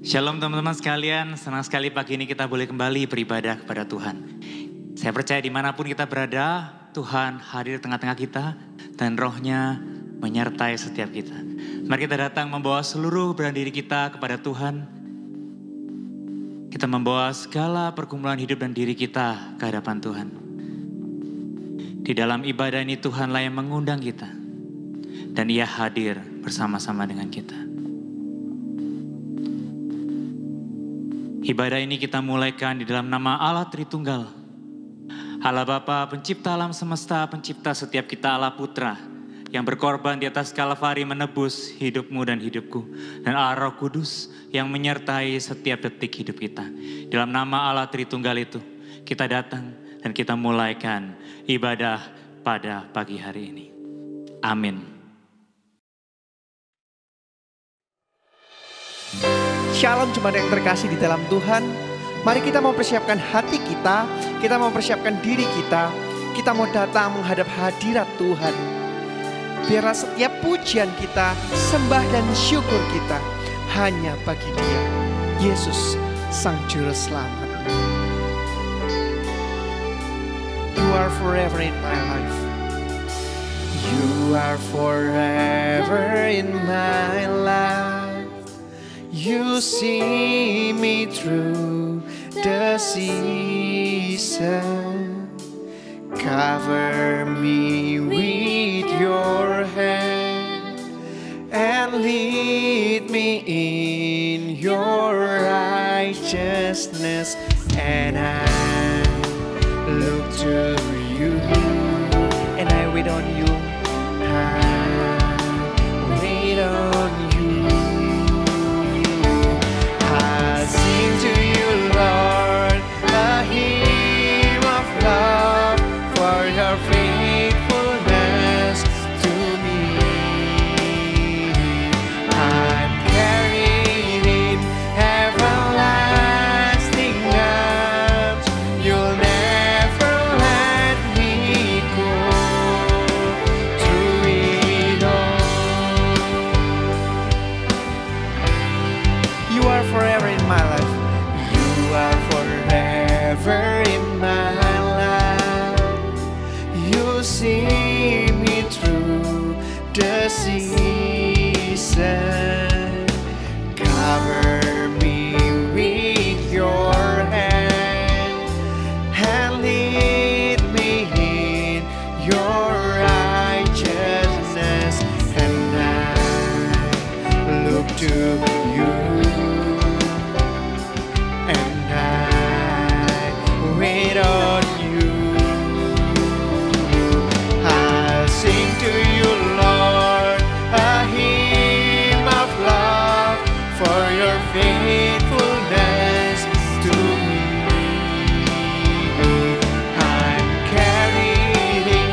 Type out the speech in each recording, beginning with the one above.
Shalom teman-teman sekalian, senang sekali pagi ini kita boleh kembali beribadah kepada Tuhan. Saya percaya dimanapun kita berada, Tuhan hadir di tengah-tengah kita dan rohnya menyertai setiap kita. Mari kita datang membawa seluruh beban diri kita kepada Tuhan. Kita membawa segala pergumulan hidup dan diri kita ke hadapan Tuhan. Di dalam ibadah ini Tuhanlah yang mengundang kita. Dan Ia hadir bersama-sama dengan kita. Ibadah ini kita mulaikan di dalam nama Allah Tritunggal. Allah Bapa, pencipta alam semesta, pencipta setiap kita, Allah Putra, yang berkorban di atas Kalvari menebus hidupmu dan hidupku. Dan Allah Roh Kudus yang menyertai setiap detik hidup kita. Dalam nama Allah Tritunggal itu, kita datang dan kita mulaikan ibadah pada pagi hari ini. Amin. Shalom jemaat yang terkasih di dalam Tuhan. Mari kita mempersiapkan hati kita mempersiapkan diri kita mau datang menghadap hadirat Tuhan. Biarlah setiap pujian kita, sembah dan syukur kita hanya bagi Dia, Yesus Sang Juru Selamat. You are forever in my life. You are forever in my life. You see me through the season. Cover me with your hand and lead me in your righteousness. And I look to you and I wait on you. I wait on you. Sing to you, Lord, a hymn of love for your faithfulness to me. I'm carried in everlasting arms. You'll never let me go through it all. You are forever in my life. You are forever in my life. You see me through the season. Cover me with your hand and lead me in your righteousness. And I look to you. Wait on you. I sing to you, Lord, a hymn of love for your faithfulness to me. I'm carried in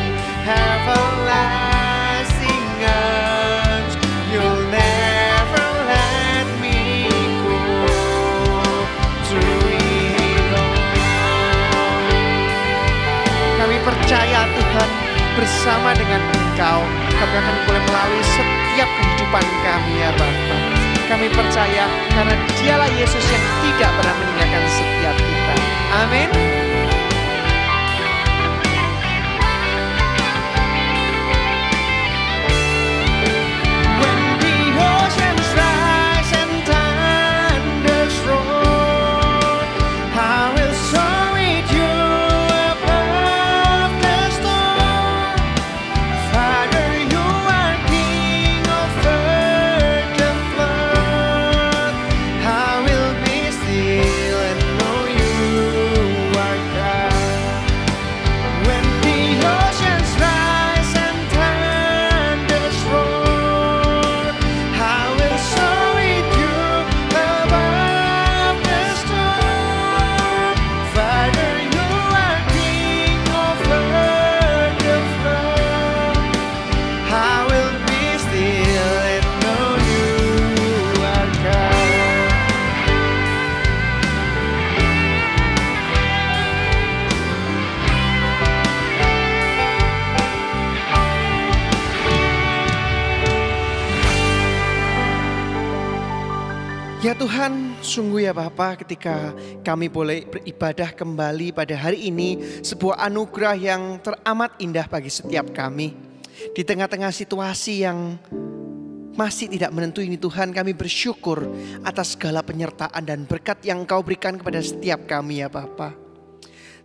everlasting arms. You'll never let me go through it all. Kami percaya Tuhan, bersama dengan Engkau kami akan boleh melalui setiap kehidupan kami ya Bapa. Kami percaya karena Dialah Yesus yang tidak pernah meninggalkan setiap kita. Amin. When the oceans rise and thunders roar, I will soar with you above the storm. Father, you are King of earth and flood. I will be still and know you Ya Tuhan, sungguh ya Bapa, ketika kami boleh beribadah kembali pada hari ini, sebuah anugerah yang teramat indah bagi setiap kami. Di tengah-tengah situasi yang masih tidak menentu ini Tuhan, kami bersyukur atas segala penyertaan dan berkat yang Engkau berikan kepada setiap kami ya Bapa.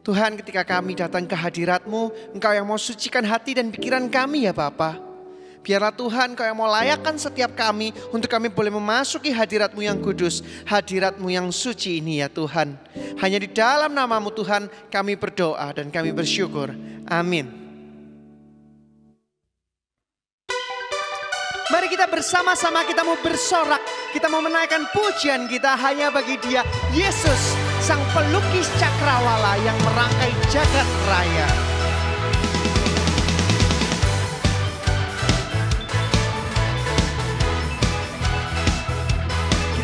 Tuhan, ketika kami datang ke hadirat-Mu, Engkau yang mau sucikan hati dan pikiran kami ya Bapa. Biarlah Tuhan Kau yang mau layakkan setiap kami untuk kami boleh memasuki hadirat-Mu yang kudus, hadirat-Mu yang suci ini ya Tuhan. Hanya di dalam nama-Mu Tuhan kami berdoa dan kami bersyukur. Amin. Mari kita bersama-sama, kita mau bersorak, kita mau menaikkan pujian kita hanya bagi Dia, Yesus, Sang Pelukis Cakrawala yang merangkai jagat raya.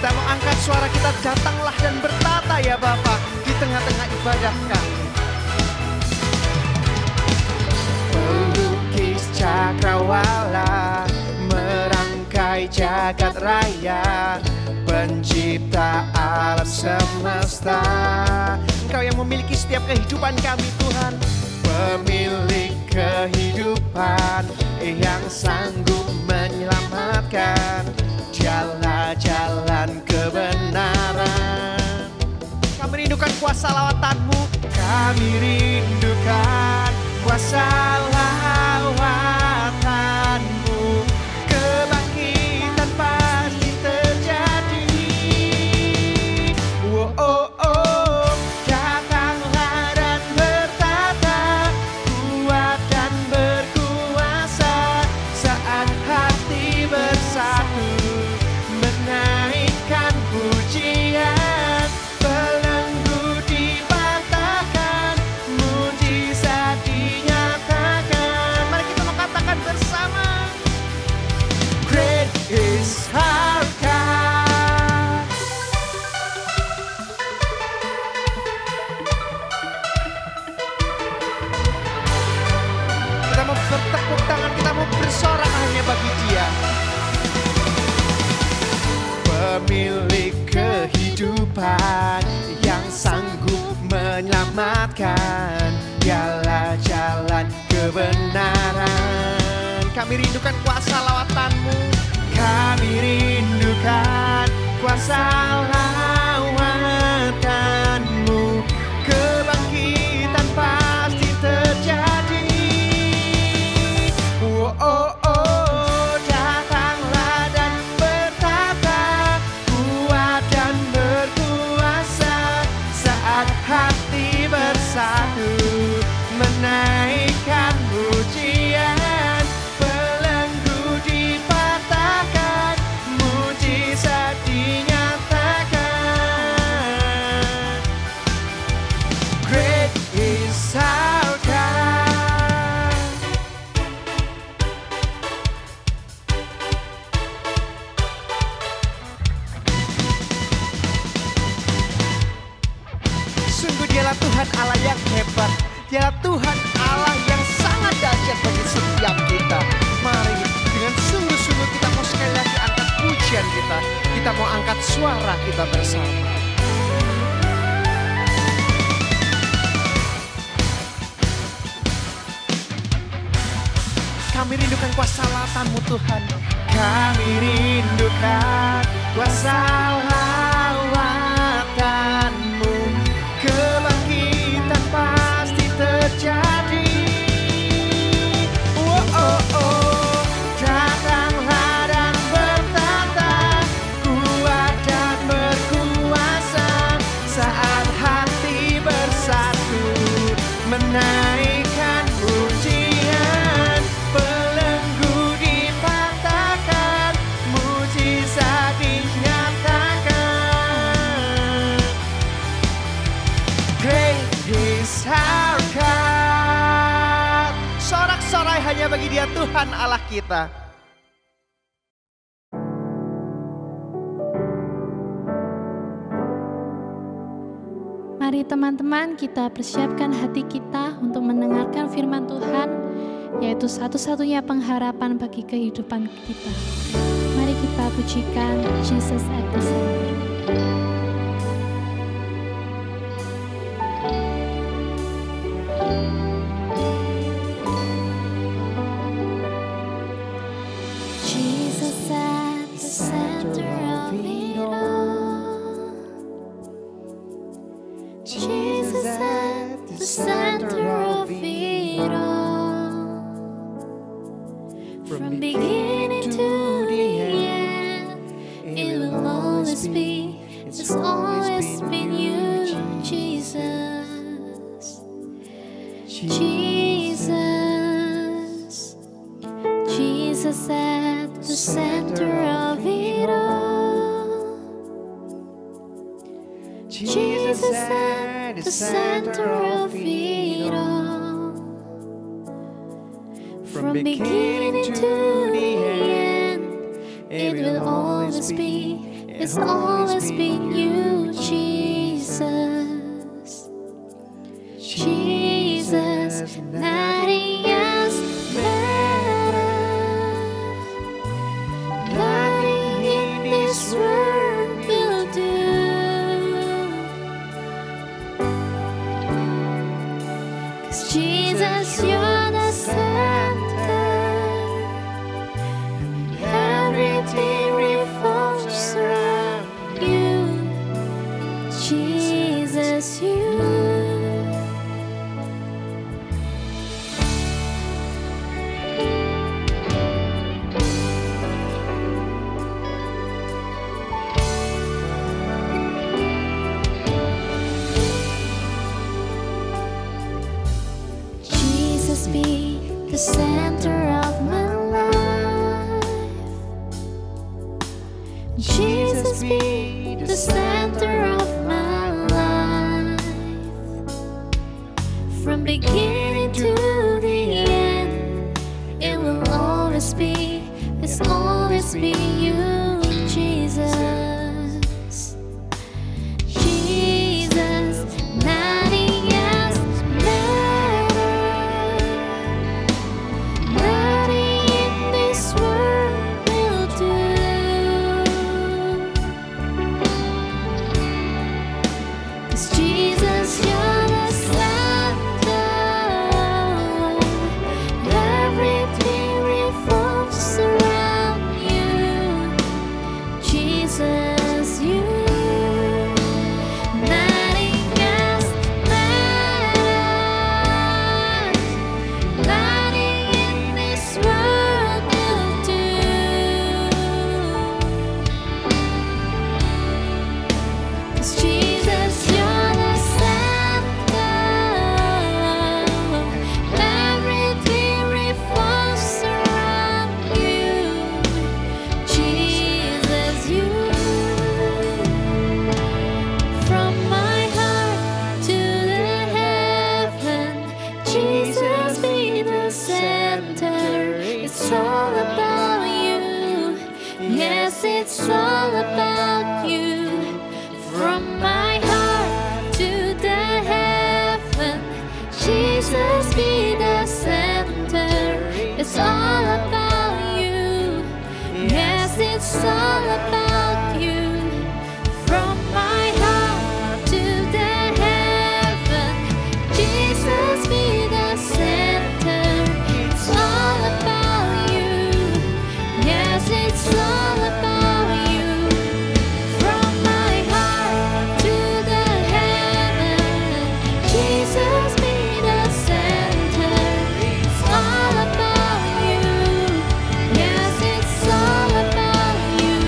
Kita mau angkat suara kita, datanglah dan bertata ya Bapa di tengah-tengah ibadah kami. Pelukis cakrawala, merangkai jagat raya, pencipta alam semesta. Engkau yang memiliki setiap kehidupan kami Tuhan, pemilik kehidupan yang sanggup menyelamatkan, jalan-jalan kebenaran. Kami rindukan kuasa lawatan-Mu, kami rindukan kuasa lawatan-Mu. Kebangkitan pasti terjadi. Oh, oh, oh, datanglah dan bertata, kuat dan berkuasa saat hati bersatu. Menaikkan pujian, belenggu dipatahkan, mujizat dinyatakan. Mari kita mengatakan bersama, Great is our God. Kita mau bertepuk tangan, kita mau bersorak hanya bagi Dia, pemilik kehidupan yang sanggup menyelamatkan, dialah jalan kebenaran. Kami rindukan kuasa lawatan-Mu, kami rindukan kuasa lawatan-Mu. Kebangkitan pasti terjadi. Oh, oh, oh, datanglah dan bertata, kuat dan berkuasa saat hati bersatu. Menaikkan pujian, belenggu dipatahkan, mujizat dinyatakan. Great is our God. Sungguh Dialah Tuhan Allah yang hebat, Dialah Tuhan Allah yang sangat dahsyat bagi setiap kita. Mari dengan sungguh-sungguh kita mau sekali lagi angkat pujian kita. Kita mau angkat suara kita bersama. Kami rindukan kuasa lawatan-Mu Tuhan. Kami rindukan kuasa lawatan-Mu. Kebangkitan pasti terjadi. Oh, oh, oh, datanglah dan bertata, kuat dan berkuasa saat hati bersatu. Menaikkan pujian, belenggu dipatahkan, mujizat dinyatakan. Great is our God. Sorak-sorai hanya bagi Dia, Tuhan Allah kita. Mari teman-teman kita persiapkan hati kita untuk mendengarkan firman Tuhan, yaitu satu-satunya pengharapan bagi kehidupan kita. Mari kita kita pujikan Jesus at the center. Jesus at the center of it all. Jesus at the center of it all. From beginning to the end, it will always be, it's always been you, Jesus. Jesus. Jesus at the center of it all. Jesus at the center of it all. From beginning to the end, it will always be, it's always been you, Jesus. Jesus, nothing else matters. Nothing in this world will do. 'Cause Jesus, you're the center. Everything revolves around you. Jesus, you. Jesus be the center of my life. Jesus be the center of my life. From beginning to the end, it will always be, it's always be you, Jesus. Jesus, nothing else matters. Nothing in this world will do. 'Cause Jesus, you're the center. Everything revolves around you. Jesus, you. Nothing else matters. Nothing in this world will do. 'Cause Jesus, you're the center. Everything revolves around you. Jesus, you. From my heart to the heaven, Jesus be the center. It's all about you. Yes, it's all about you. From my heart to the heaven, Jesus be the center. It's all about you. Yes, it's all about you. From my heart to the heaven, Jesus be the center. It's all about you. Yes, it's all about you. From my heart to the heaven, Jesus be the center. It's all about you. Yes, it's all about you.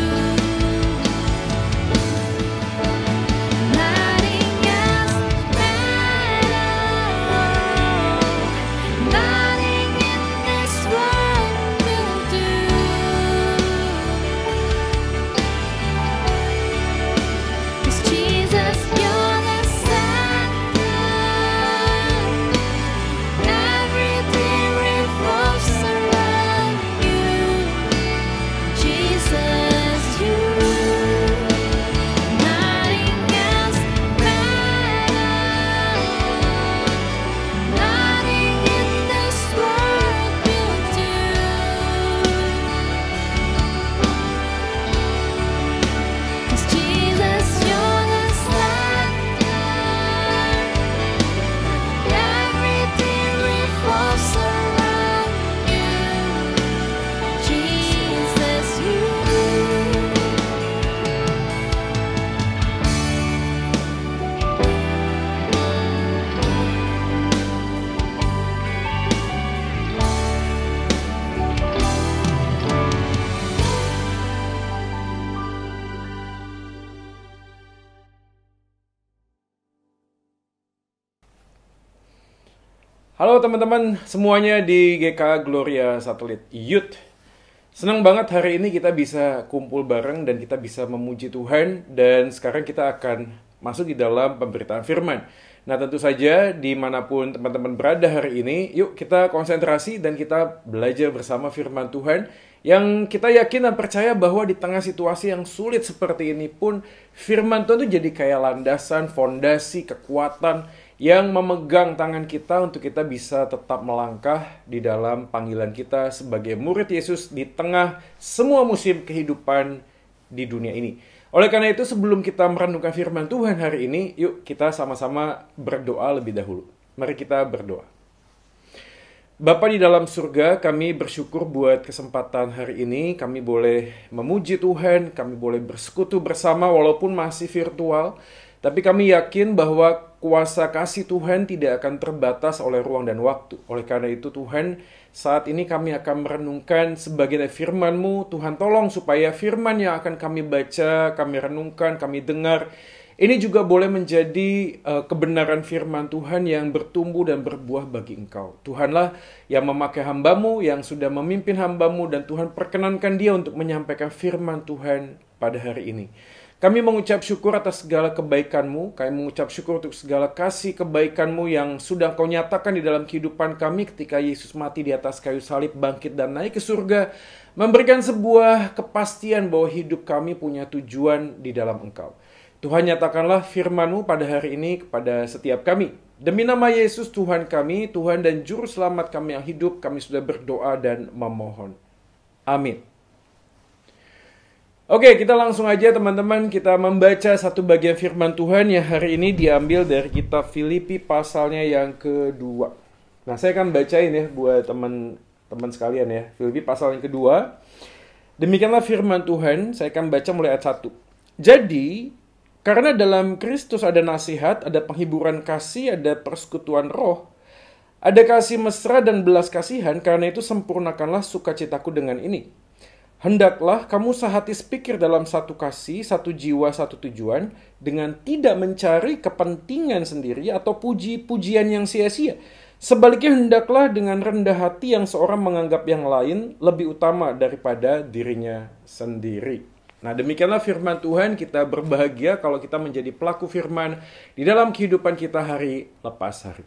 Halo teman-teman semuanya di GK Gloria Satelit Youth. Senang banget hari ini kita bisa kumpul bareng dan kita bisa memuji Tuhan. Dan sekarang kita akan masuk di dalam pemberitaan firman. Nah tentu saja dimanapun teman-teman berada hari ini, yuk kita konsentrasi dan kita belajar bersama firman Tuhan. Yang kita yakin dan percaya bahwa di tengah situasi yang sulit seperti ini pun, firman Tuhan itu jadi kayak landasan, fondasi, kekuatan yang memegang tangan kita untuk kita bisa tetap melangkah di dalam panggilan kita sebagai murid Yesus di tengah semua musim kehidupan di dunia ini. Oleh karena itu sebelum kita merenungkan firman Tuhan hari ini, yuk kita sama-sama berdoa lebih dahulu. Mari kita berdoa. Bapa di dalam surga, kami bersyukur buat kesempatan hari ini. Kami boleh memuji Tuhan, kami boleh bersekutu bersama walaupun masih virtual. Tapi kami yakin bahwa kuasa kasih Tuhan tidak akan terbatas oleh ruang dan waktu. Oleh karena itu Tuhan, saat ini kami akan merenungkan sebagian dari firman-Mu. Tuhan tolong supaya firman yang akan kami baca, kami renungkan, kami dengar, ini juga boleh menjadi kebenaran firman Tuhan yang bertumbuh dan berbuah bagi Engkau. Tuhanlah yang memakai hamba-Mu, yang sudah memimpin hamba-Mu, dan Tuhan perkenankan dia untuk menyampaikan firman Tuhan pada hari ini. Kami mengucap syukur atas segala kebaikan-Mu, kami mengucap syukur untuk segala kasih kebaikan-Mu yang sudah Kau nyatakan di dalam kehidupan kami ketika Yesus mati di atas kayu salib, bangkit dan naik ke surga, memberikan sebuah kepastian bahwa hidup kami punya tujuan di dalam Engkau. Tuhan nyatakanlah firman-Mu pada hari ini kepada setiap kami. Demi nama Yesus Tuhan kami, Tuhan dan Juru Selamat kami yang hidup, kami sudah berdoa dan memohon. Amin. Oke, kita langsung aja teman-teman, kita membaca satu bagian firman Tuhan yang hari ini diambil dari kitab Filipi pasalnya yang kedua. Nah, saya akan bacain ya buat teman-teman sekalian ya. Filipi pasal yang kedua. Demikianlah firman Tuhan, saya akan baca mulai ayat 1. Jadi, karena dalam Kristus ada nasihat, ada penghiburan kasih, ada persekutuan roh, ada kasih mesra dan belas kasihan, karena itu sempurnakanlah sukacitaku dengan ini. Hendaklah kamu sehati sepikir dalam satu kasih, satu jiwa, satu tujuan, dengan tidak mencari kepentingan sendiri atau puji-pujian yang sia-sia. Sebaliknya hendaklah dengan rendah hati yang seorang menganggap yang lain lebih utama daripada dirinya sendiri. Nah demikianlah firman Tuhan, kita berbahagia kalau kita menjadi pelaku firman di dalam kehidupan kita hari lepas hari.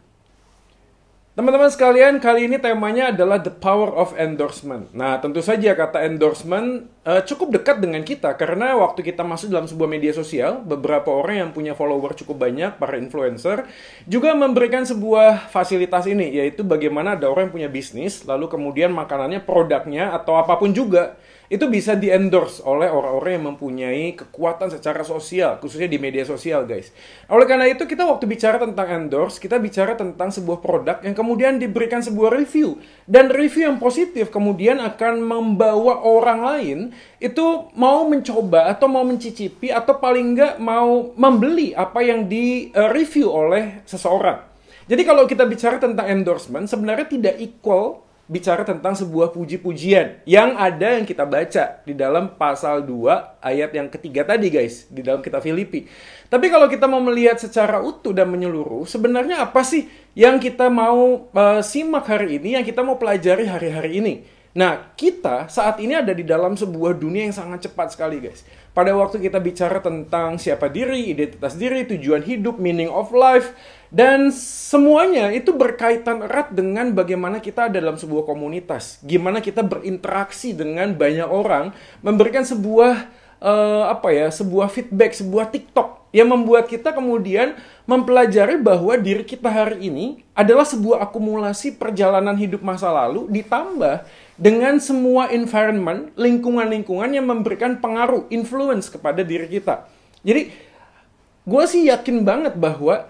Teman-teman sekalian, kali ini temanya adalah the power of endorsement. Nah, tentu saja kata endorsement cukup dekat dengan kita karena waktu kita masuk dalam sebuah media sosial, beberapa orang yang punya follower cukup banyak, para influencer, juga memberikan sebuah fasilitas ini, yaitu bagaimana ada orang yang punya bisnis, lalu kemudian makanannya, produknya, atau apapun juga, itu bisa di-endorse oleh orang-orang yang mempunyai kekuatan secara sosial, khususnya di media sosial, guys. Oleh karena itu, kita waktu bicara tentang endorse, kita bicara tentang sebuah produk yang kemudian diberikan sebuah review. Dan review yang positif kemudian akan membawa orang lain itu mau mencoba atau mau mencicipi atau paling enggak mau membeli apa yang di-review oleh seseorang. Jadi kalau kita bicara tentang endorsement, sebenarnya tidak equal bicara tentang sebuah puji-pujian yang ada yang kita baca di dalam pasal 2 ayat yang ketiga tadi guys, di dalam kitab Filipi. Tapi kalau kita mau melihat secara utuh dan menyeluruh, sebenarnya apa sih yang kita mau simak hari ini, yang kita mau pelajari hari-hari ini? Nah, kita saat ini ada di dalam sebuah dunia yang sangat cepat sekali guys. Pada waktu kita bicara tentang siapa diri, identitas diri, tujuan hidup, meaning of life, dan semuanya itu berkaitan erat dengan bagaimana kita ada dalam sebuah komunitas. Gimana kita berinteraksi dengan banyak orang, memberikan sebuah sebuah feedback, sebuah TikTok yang membuat kita kemudian mempelajari bahwa diri kita hari ini adalah sebuah akumulasi perjalanan hidup masa lalu ditambah dengan semua environment, lingkungan-lingkungan yang memberikan pengaruh, influence kepada diri kita. Jadi, gue sih yakin banget bahwa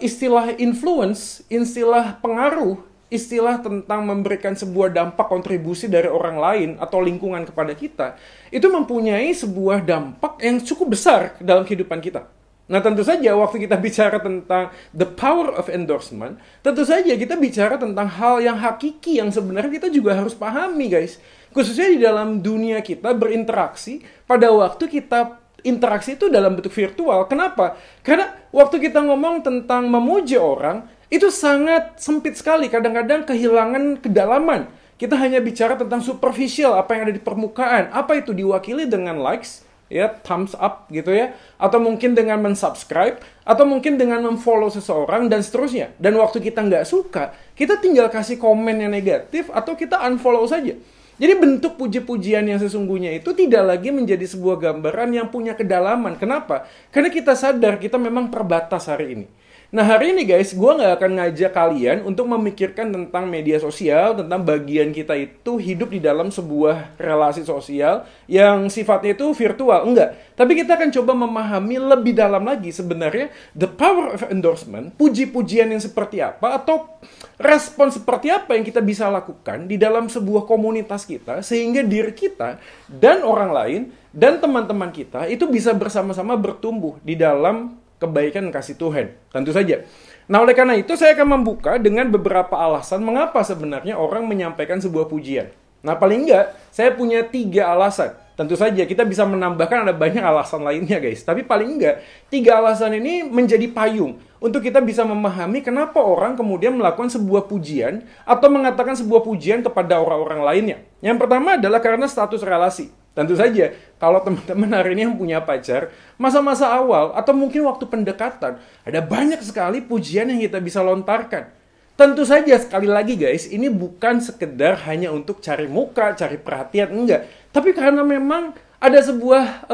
istilah influence, istilah pengaruh, istilah tentang memberikan sebuah dampak kontribusi dari orang lain atau lingkungan kepada kita, itu mempunyai sebuah dampak yang cukup besar dalam kehidupan kita. Nah tentu saja waktu kita bicara tentang the power of endorsement, tentu saja kita bicara tentang hal yang hakiki yang sebenarnya kita juga harus pahami guys. Khususnya di dalam dunia kita berinteraksi, pada waktu kita interaksi itu dalam bentuk virtual. Kenapa? Karena waktu kita ngomong tentang memuji orang, Itu sangat sempit sekali, kadang-kadang kehilangan kedalaman. Kita hanya bicara tentang superficial, apa yang ada di permukaan. Apa itu diwakili dengan likes, ya, thumbs up gitu ya, atau mungkin dengan mensubscribe, atau mungkin dengan memfollow seseorang dan seterusnya. Dan waktu kita nggak suka, kita tinggal kasih komen yang negatif atau kita unfollow saja. Jadi bentuk puji-pujian yang sesungguhnya itu tidak lagi menjadi sebuah gambaran yang punya kedalaman. Kenapa? Karena kita sadar kita memang terbatas hari ini. Nah hari ini guys, gue nggak akan ngajak kalian untuk memikirkan tentang media sosial, tentang bagian kita itu hidup di dalam sebuah relasi sosial yang sifatnya itu virtual. Enggak. Tapi kita akan coba memahami lebih dalam lagi sebenarnya the power of endorsement, puji-pujian yang seperti apa, atau respon seperti apa yang kita bisa lakukan di dalam sebuah komunitas kita, sehingga diri kita dan orang lain dan teman-teman kita itu bisa bersama-sama bertumbuh di dalam kebaikan kasih Tuhan, tentu saja. Nah, oleh karena itu saya akan membuka dengan beberapa alasan mengapa sebenarnya orang menyampaikan sebuah pujian. Nah, paling enggak, saya punya 3 alasan. Tentu saja kita bisa menambahkan ada banyak alasan lainnya guys. Tapi paling enggak, 3 alasan ini menjadi payung untuk kita bisa memahami kenapa orang kemudian melakukan sebuah pujian atau mengatakan sebuah pujian kepada orang-orang lainnya. Yang pertama adalah karena status relasi. Tentu saja, kalau teman-teman hari ini yang punya pacar, masa-masa awal atau mungkin waktu pendekatan, ada banyak sekali pujian yang kita bisa lontarkan. Tentu saja, sekali lagi guys, ini bukan sekedar hanya untuk cari muka, cari perhatian, enggak. Tapi karena memang ada sebuah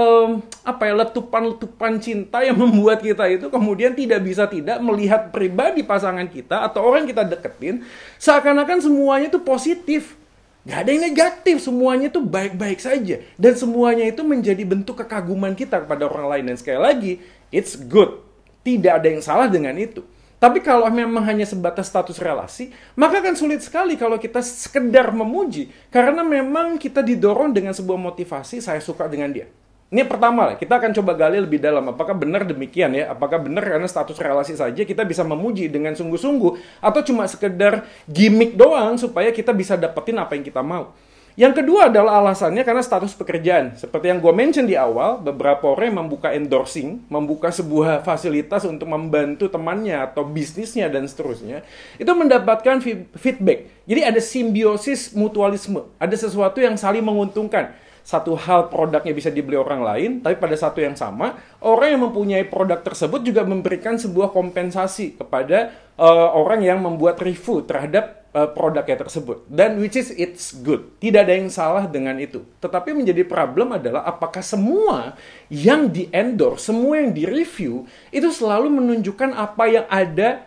letupan-letupan cinta yang membuat kita itu kemudian tidak bisa tidak melihat pribadi pasangan kita atau orang kita deketin, seakan-akan semuanya itu positif. Gak ada yang negatif, semuanya itu baik-baik saja. Dan semuanya itu menjadi bentuk kekaguman kita kepada orang lain. Dan sekali lagi, it's good. Tidak ada yang salah dengan itu. Tapi kalau memang hanya sebatas status relasi, maka akan sulit sekali kalau kita sekedar memuji. Karena memang kita didorong dengan sebuah motivasi, saya suka dengan dia. Ini pertama lah, kita akan coba gali lebih dalam. Apakah benar demikian ya? Apakah benar karena status relasi saja kita bisa memuji dengan sungguh-sungguh? Atau cuma sekedar gimmick doang supaya kita bisa dapetin apa yang kita mau? Yang kedua adalah alasannya karena status pekerjaan. Seperti yang gue mention di awal, beberapa orang yang membuka endorsing, membuka sebuah fasilitas untuk membantu temannya atau bisnisnya dan seterusnya, itu mendapatkan feedback. Jadi ada simbiosis mutualisme. Ada sesuatu yang saling menguntungkan. Satu hal produknya bisa dibeli orang lain, tapi pada satu yang sama, orang yang mempunyai produk tersebut juga memberikan sebuah kompensasi kepada orang yang membuat review terhadap produknya tersebut. Dan which is it's good. Tidak ada yang salah dengan itu. Tetapi menjadi problem adalah apakah semua yang di-endorse, semua yang di-review, itu selalu menunjukkan apa yang ada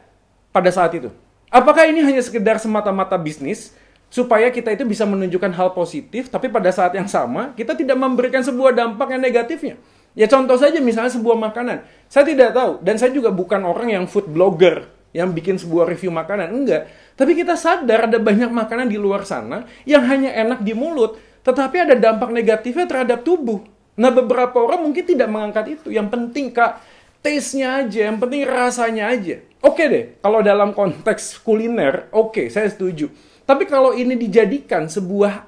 pada saat itu. Apakah ini hanya sekedar semata-mata bisnis, supaya kita itu bisa menunjukkan hal positif, tapi pada saat yang sama, kita tidak memberikan sebuah dampak yang negatifnya. Ya contoh saja misalnya sebuah makanan. Saya tidak tahu, dan saya juga bukan orang yang food blogger, yang bikin sebuah review makanan, enggak. Tapi kita sadar ada banyak makanan di luar sana, yang hanya enak di mulut, tetapi ada dampak negatifnya terhadap tubuh. Nah beberapa orang mungkin tidak mengangkat itu. Yang penting taste-nya aja, yang penting rasanya aja. Oke deh, kalau dalam konteks kuliner, oke, saya setuju. Tapi kalau ini dijadikan sebuah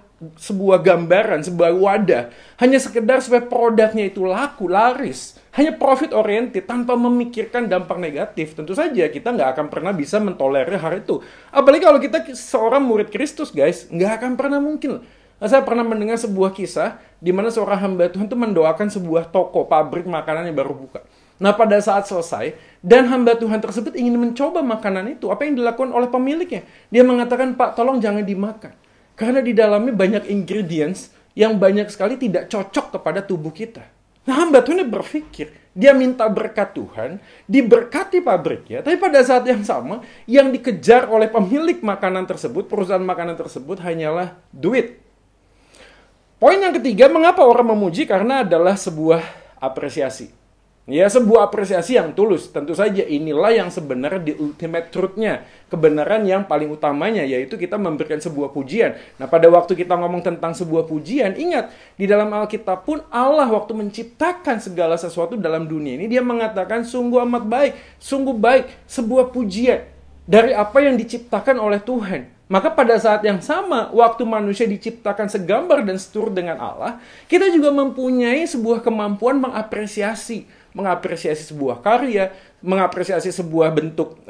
gambaran, sebuah wadah, hanya sekedar supaya produknya itu laku, laris, hanya profit oriented tanpa memikirkan dampak negatif, tentu saja kita nggak akan pernah bisa mentolerir hal itu. Apalagi kalau kita seorang murid Kristus, guys, nggak akan pernah mungkin. Nah, saya pernah mendengar sebuah kisah di mana seorang hamba Tuhan itu mendoakan sebuah toko, pabrik makanan yang baru buka. Nah, pada saat selesai, dan hamba Tuhan tersebut ingin mencoba makanan itu, apa yang dilakukan oleh pemiliknya? Dia mengatakan, Pak, tolong jangan dimakan. Karena di dalamnya banyak ingredients yang banyak sekali tidak cocok kepada tubuh kita. Nah, hamba Tuhan berpikir, dia minta berkat Tuhan, diberkati pabriknya, tapi pada saat yang sama, yang dikejar oleh pemilik makanan tersebut, perusahaan makanan tersebut, hanyalah duit. Poin yang ketiga, mengapa orang memuji? Karena adalah sebuah apresiasi. Ya, sebuah apresiasi yang tulus. Tentu saja inilah yang sebenarnya the ultimate truth-nya. Kebenaran yang paling utamanya, yaitu kita memberikan sebuah pujian. Nah, pada waktu kita ngomong tentang sebuah pujian, ingat, di dalam Alkitab pun Allah waktu menciptakan segala sesuatu dalam dunia ini, dia mengatakan sungguh amat baik, sungguh baik, sebuah pujian dari apa yang diciptakan oleh Tuhan. Maka pada saat yang sama, waktu manusia diciptakan segambar dan seturut dengan Allah, kita juga mempunyai sebuah kemampuan mengapresiasi, mengapresiasi sebuah karya, mengapresiasi sebuah bentuk,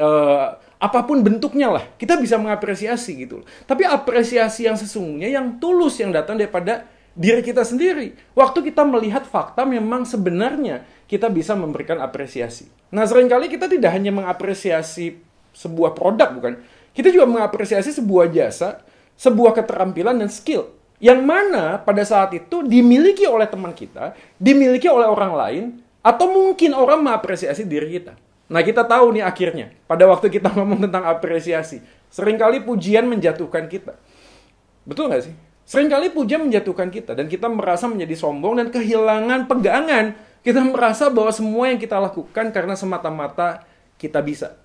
apapun bentuknya lah. Kita bisa mengapresiasi gitu. Tapi apresiasi yang sesungguhnya, yang tulus, yang datang daripada diri kita sendiri. Waktu kita melihat fakta, memang sebenarnya kita bisa memberikan apresiasi. Nah, seringkali kita tidak hanya mengapresiasi sebuah produk, bukan? Kita juga mengapresiasi sebuah jasa, sebuah keterampilan dan skill. Yang mana pada saat itu dimiliki oleh teman kita, dimiliki oleh orang lain, atau mungkin orang mengapresiasi diri kita. Nah, kita tahu nih akhirnya, pada waktu kita ngomong tentang apresiasi, seringkali pujian menjatuhkan kita. Betul nggak sih? Seringkali pujian menjatuhkan kita, dan kita merasa menjadi sombong dan kehilangan pegangan. Kita merasa bahwa semua yang kita lakukan karena semata-mata kita bisa.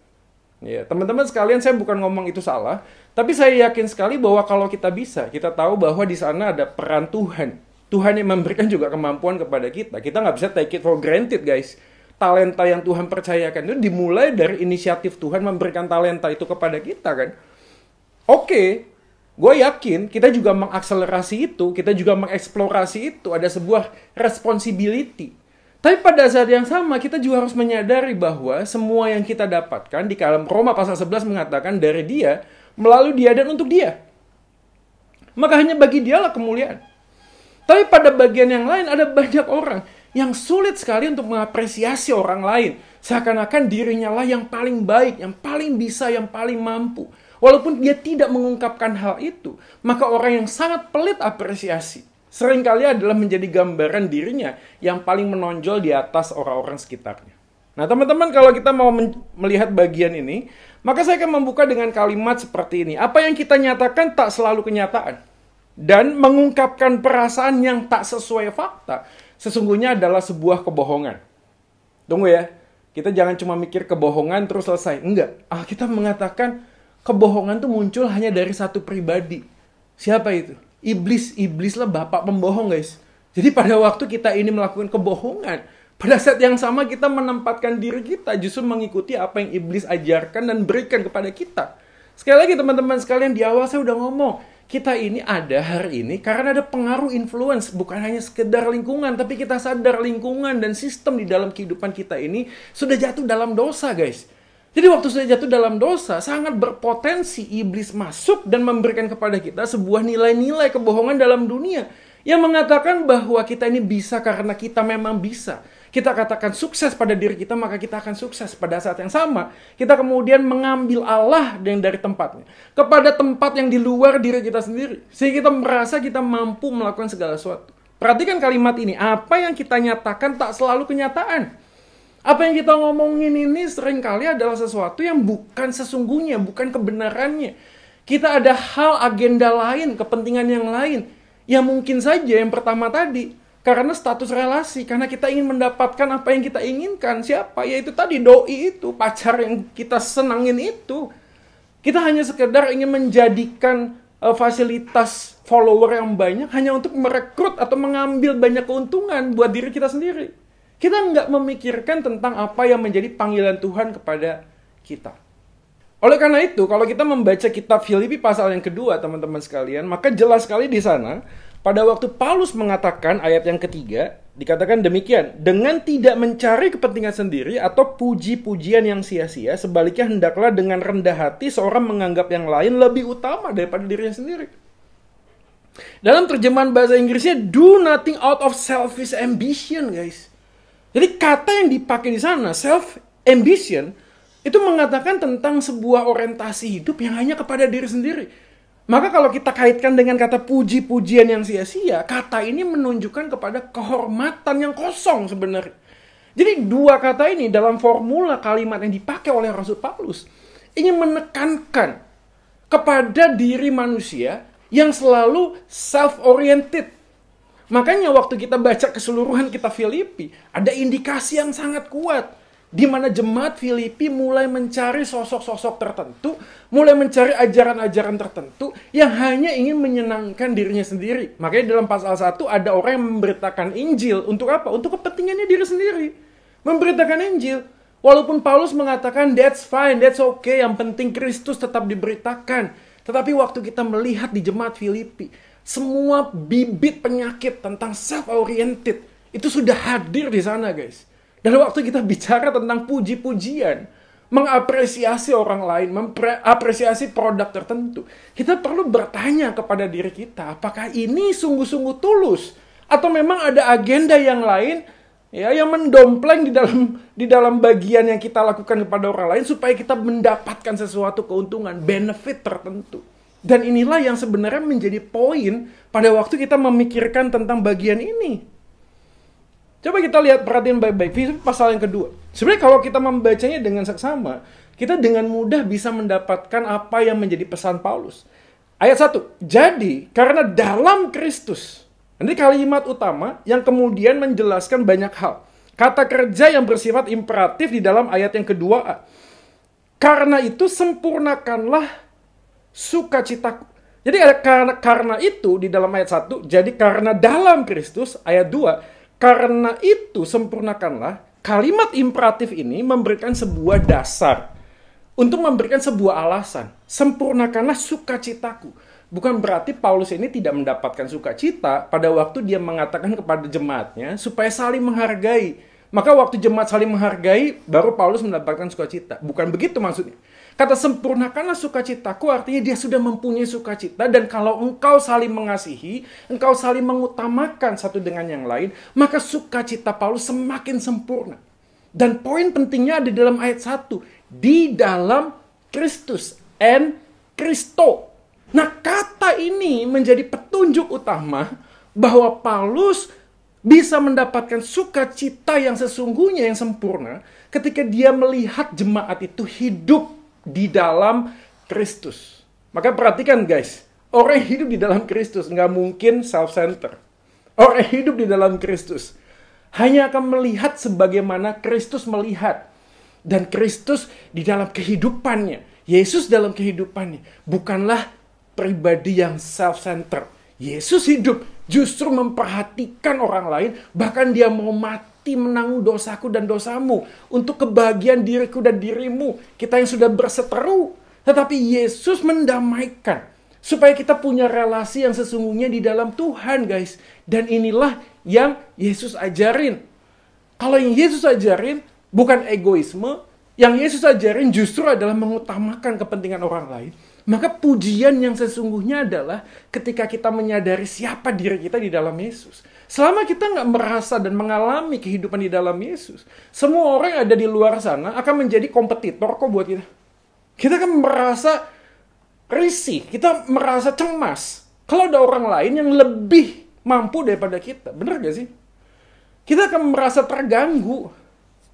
Ya, teman-teman sekalian, saya bukan ngomong itu salah, tapi saya yakin sekali bahwa kalau kita bisa, kita tahu bahwa di sana ada peran Tuhan. Tuhan yang memberikan juga kemampuan kepada kita. Kita nggak bisa take it for granted, guys. Talenta yang Tuhan percayakan itu dimulai dari inisiatif Tuhan memberikan talenta itu kepada kita, kan? Oke, gue yakin kita juga mengakselerasi itu, kita juga mengeksplorasi itu, ada sebuah responsibility. Tapi pada saat yang sama, kita juga harus menyadari bahwa semua yang kita dapatkan, di dalam Roma pasal 11 mengatakan dari dia, melalui dia dan untuk dia. Maka hanya bagi dialah kemuliaan. Tapi pada bagian yang lain, ada banyak orang yang sulit sekali untuk mengapresiasi orang lain. Seakan-akan dirinya lah yang paling baik, yang paling bisa, yang paling mampu. Walaupun dia tidak mengungkapkan hal itu, maka orang yang sangat pelit apresiasi seringkali adalah menjadi gambaran dirinya yang paling menonjol di atas orang-orang sekitarnya. Nah, teman-teman, kalau kita mau melihat bagian ini, maka saya akan membuka dengan kalimat seperti ini. Apa yang kita nyatakan tak selalu kenyataan. Dan mengungkapkan perasaan yang tak sesuai fakta, sesungguhnya adalah sebuah kebohongan. Tunggu ya, kita jangan cuma mikir kebohongan terus selesai. Enggak, Alkitab mengatakan kebohongan itu muncul hanya dari satu pribadi. Siapa itu? Iblis lah bapak pembohong, guys. Jadi pada waktu kita ini melakukan kebohongan, pada saat yang sama kita menempatkan diri kita justru mengikuti apa yang iblis ajarkan dan berikan kepada kita. Sekali lagi teman-teman sekalian, di awal saya udah ngomong, kita ini ada hari ini karena ada pengaruh influence, bukan hanya sekedar lingkungan, tapi kita sadar lingkungan dan sistem di dalam kehidupan kita ini sudah jatuh dalam dosa, guys. Jadi waktu sudah jatuh dalam dosa, sangat berpotensi iblis masuk dan memberikan kepada kita sebuah nilai-nilai kebohongan dalam dunia. Yang mengatakan bahwa kita ini bisa karena kita memang bisa. Kita katakan sukses pada diri kita, maka kita akan sukses. Pada saat yang sama, kita kemudian mengambil Allah yang dari tempatnya kepada tempat yang di luar diri kita sendiri. Sehingga kita merasa kita mampu melakukan segala sesuatu. Perhatikan kalimat ini, apa yang kita nyatakan tak selalu kenyataan. Apa yang kita ngomongin ini seringkali adalah sesuatu yang bukan sesungguhnya, bukan kebenarannya. Kita ada hal, agenda lain, kepentingan yang lain. Ya mungkin saja yang pertama tadi, karena status relasi, karena kita ingin mendapatkan apa yang kita inginkan. Siapa? Yaitu tadi doi itu, pacar yang kita senangin itu. Kita hanya sekedar ingin menjadikan fasilitas follower yang banyak hanya untuk merekrut atau mengambil banyak keuntungan buat diri kita sendiri. Kita nggak memikirkan tentang apa yang menjadi panggilan Tuhan kepada kita. Oleh karena itu, kalau kita membaca kitab Filipi pasal yang kedua, teman-teman sekalian, maka jelas sekali di sana, pada waktu Paulus mengatakan ayat yang ketiga, dikatakan demikian, dengan tidak mencari kepentingan sendiri atau puji-pujian yang sia-sia, sebaliknya hendaklah dengan rendah hati seorang menganggap yang lain lebih utama daripada dirinya sendiri. Dalam terjemahan bahasa Inggrisnya, do nothing out of selfish ambition, guys. Jadi kata yang dipakai di sana, self-ambition, itu mengatakan tentang sebuah orientasi hidup yang hanya kepada diri sendiri. Maka kalau kita kaitkan dengan kata puji-pujian yang sia-sia, kata ini menunjukkan kepada kehormatan yang kosong sebenarnya. Jadi dua kata ini dalam formula kalimat yang dipakai oleh Rasul Paulus ingin menekankan kepada diri manusia yang selalu self-oriented. Makanya waktu kita baca keseluruhan kitab Filipi, ada indikasi yang sangat kuat. Di mana jemaat Filipi mulai mencari sosok-sosok tertentu, mulai mencari ajaran-ajaran tertentu yang hanya ingin menyenangkan dirinya sendiri. Makanya dalam pasal 1 ada orang yang memberitakan Injil. Untuk apa? Untuk kepentingannya diri sendiri. Memberitakan Injil. Walaupun Paulus mengatakan, that's fine, that's okay, yang penting Kristus tetap diberitakan. Tetapi waktu kita melihat di jemaat Filipi, semua bibit penyakit tentang self-oriented itu sudah hadir di sana, guys. Dan waktu kita bicara tentang puji-pujian, mengapresiasi orang lain, mengapresiasi produk tertentu, kita perlu bertanya kepada diri kita, apakah ini sungguh-sungguh tulus? Atau memang ada agenda yang lain ya, yang mendompleng di dalam bagian yang kita lakukan kepada orang lain supaya kita mendapatkan sesuatu keuntungan, benefit tertentu. Dan inilah yang sebenarnya menjadi poin pada waktu kita memikirkan tentang bagian ini. Coba kita lihat, perhatian baik-baik. Filipi pasal yang kedua. Sebenarnya kalau kita membacanya dengan seksama, kita dengan mudah bisa mendapatkan apa yang menjadi pesan Paulus. Ayat 1. Jadi, karena dalam Kristus. Ini kalimat utama yang kemudian menjelaskan banyak hal. Kata kerja yang bersifat imperatif di dalam ayat yang kedua. Karena itu sempurnakanlah sukacitaku. Jadi karena itu di dalam ayat 1. Jadi karena dalam Kristus, ayat 2. Karena itu sempurnakanlah, kalimat imperatif ini memberikan sebuah dasar. Untuk memberikan sebuah alasan. Sempurnakanlah sukacitaku. Bukan berarti Paulus ini tidak mendapatkan sukacita pada waktu dia mengatakan kepada jemaatnya supaya saling menghargai. Maka waktu jemaat saling menghargai, baru Paulus mendapatkan sukacita. Bukan begitu maksudnya. Kata sempurnakanlah sukacitaku artinya dia sudah mempunyai sukacita. Dan kalau engkau saling mengasihi, engkau saling mengutamakan satu dengan yang lain, maka sukacita Paulus semakin sempurna. Dan poin pentingnya ada di dalam ayat 1. Di dalam Kristus and Kristo. Nah, kata ini menjadi petunjuk utama bahwa Paulus bisa mendapatkan sukacita yang sesungguhnya, yang sempurna, ketika dia melihat jemaat itu hidup di dalam Kristus. Maka perhatikan guys, orang yang hidup di dalam Kristus nggak mungkin self-centered. Orang yang hidup di dalam Kristus hanya akan melihat sebagaimana Kristus melihat. Dan Kristus di dalam kehidupannya, Yesus dalam kehidupannya, bukanlah pribadi yang self-centered. Yesus hidup justru memperhatikan orang lain, bahkan dia mau mati menanggung dosaku dan dosamu untuk kebahagiaan diriku dan dirimu, kita yang sudah berseteru. Tetapi Yesus mendamaikan supaya kita punya relasi yang sesungguhnya di dalam Tuhan, guys. Dan inilah yang Yesus ajarin. Kalau yang Yesus ajarin bukan egoisme, yang Yesus ajarin justru adalah mengutamakan kepentingan orang lain. Maka pujian yang sesungguhnya adalah ketika kita menyadari siapa diri kita di dalam Yesus. Selama kita nggak merasa dan mengalami kehidupan di dalam Yesus, semua orang yang ada di luar sana akan menjadi kompetitor kok buat kita. Kita akan merasa risih, kita merasa cemas. Kalau ada orang lain yang lebih mampu daripada kita, bener gak sih? Kita akan merasa terganggu.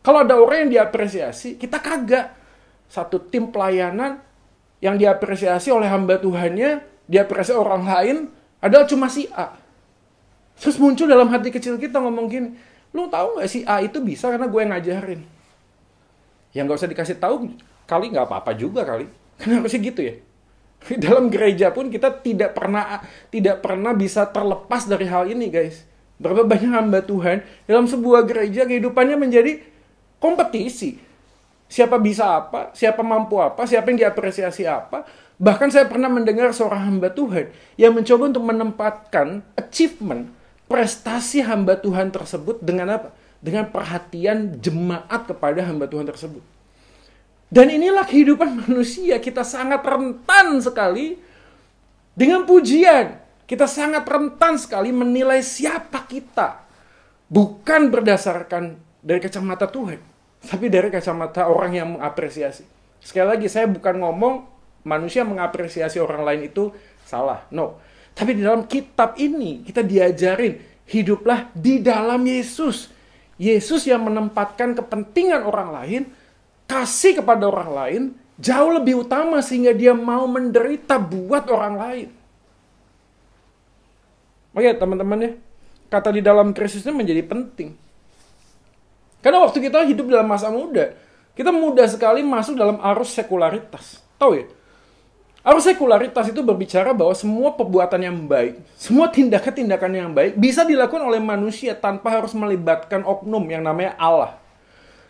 Kalau ada orang yang diapresiasi, kita kagak. Satu tim pelayanan yang diapresiasi oleh hamba Tuhannya, diapresiasi orang lain, adalah cuma si A. Terus muncul dalam hati kecil kita ngomong gini, lu tahu gak si A itu bisa karena gue yang ngajarin. Ya gak usah dikasih tahu, kali gak apa-apa juga kali. Karena harusnya gitu ya. Dalam gereja pun kita tidak pernah bisa terlepas dari hal ini guys. Berapa banyak hamba Tuhan dalam sebuah gereja kehidupannya menjadi kompetisi. Siapa bisa apa, siapa mampu apa, siapa yang diapresiasi apa. Bahkan saya pernah mendengar seorang hamba Tuhan yang mencoba untuk menempatkan achievement, prestasi hamba Tuhan tersebut dengan apa? Dengan perhatian jemaat kepada hamba Tuhan tersebut. Dan inilah kehidupan manusia, kita sangat rentan sekali dengan pujian. Kita sangat rentan sekali menilai siapa kita. Bukan berdasarkan dari kacamata Tuhan, tapi dari kacamata orang yang mengapresiasi. Sekali lagi, saya bukan ngomong manusia mengapresiasi orang lain itu salah. No. Tapi di dalam kitab ini, kita diajarin, hiduplah di dalam Yesus. Yesus yang menempatkan kepentingan orang lain, kasih kepada orang lain, jauh lebih utama sehingga dia mau menderita buat orang lain. Oke teman-teman ya, kata di dalam Kristus ini menjadi penting. Karena waktu kita hidup dalam masa muda, kita mudah sekali masuk dalam arus sekularitas. Tahu ya? Arus sekularitas itu berbicara bahwa semua perbuatan yang baik, semua tindakan-tindakan yang baik bisa dilakukan oleh manusia tanpa harus melibatkan oknum yang namanya Allah.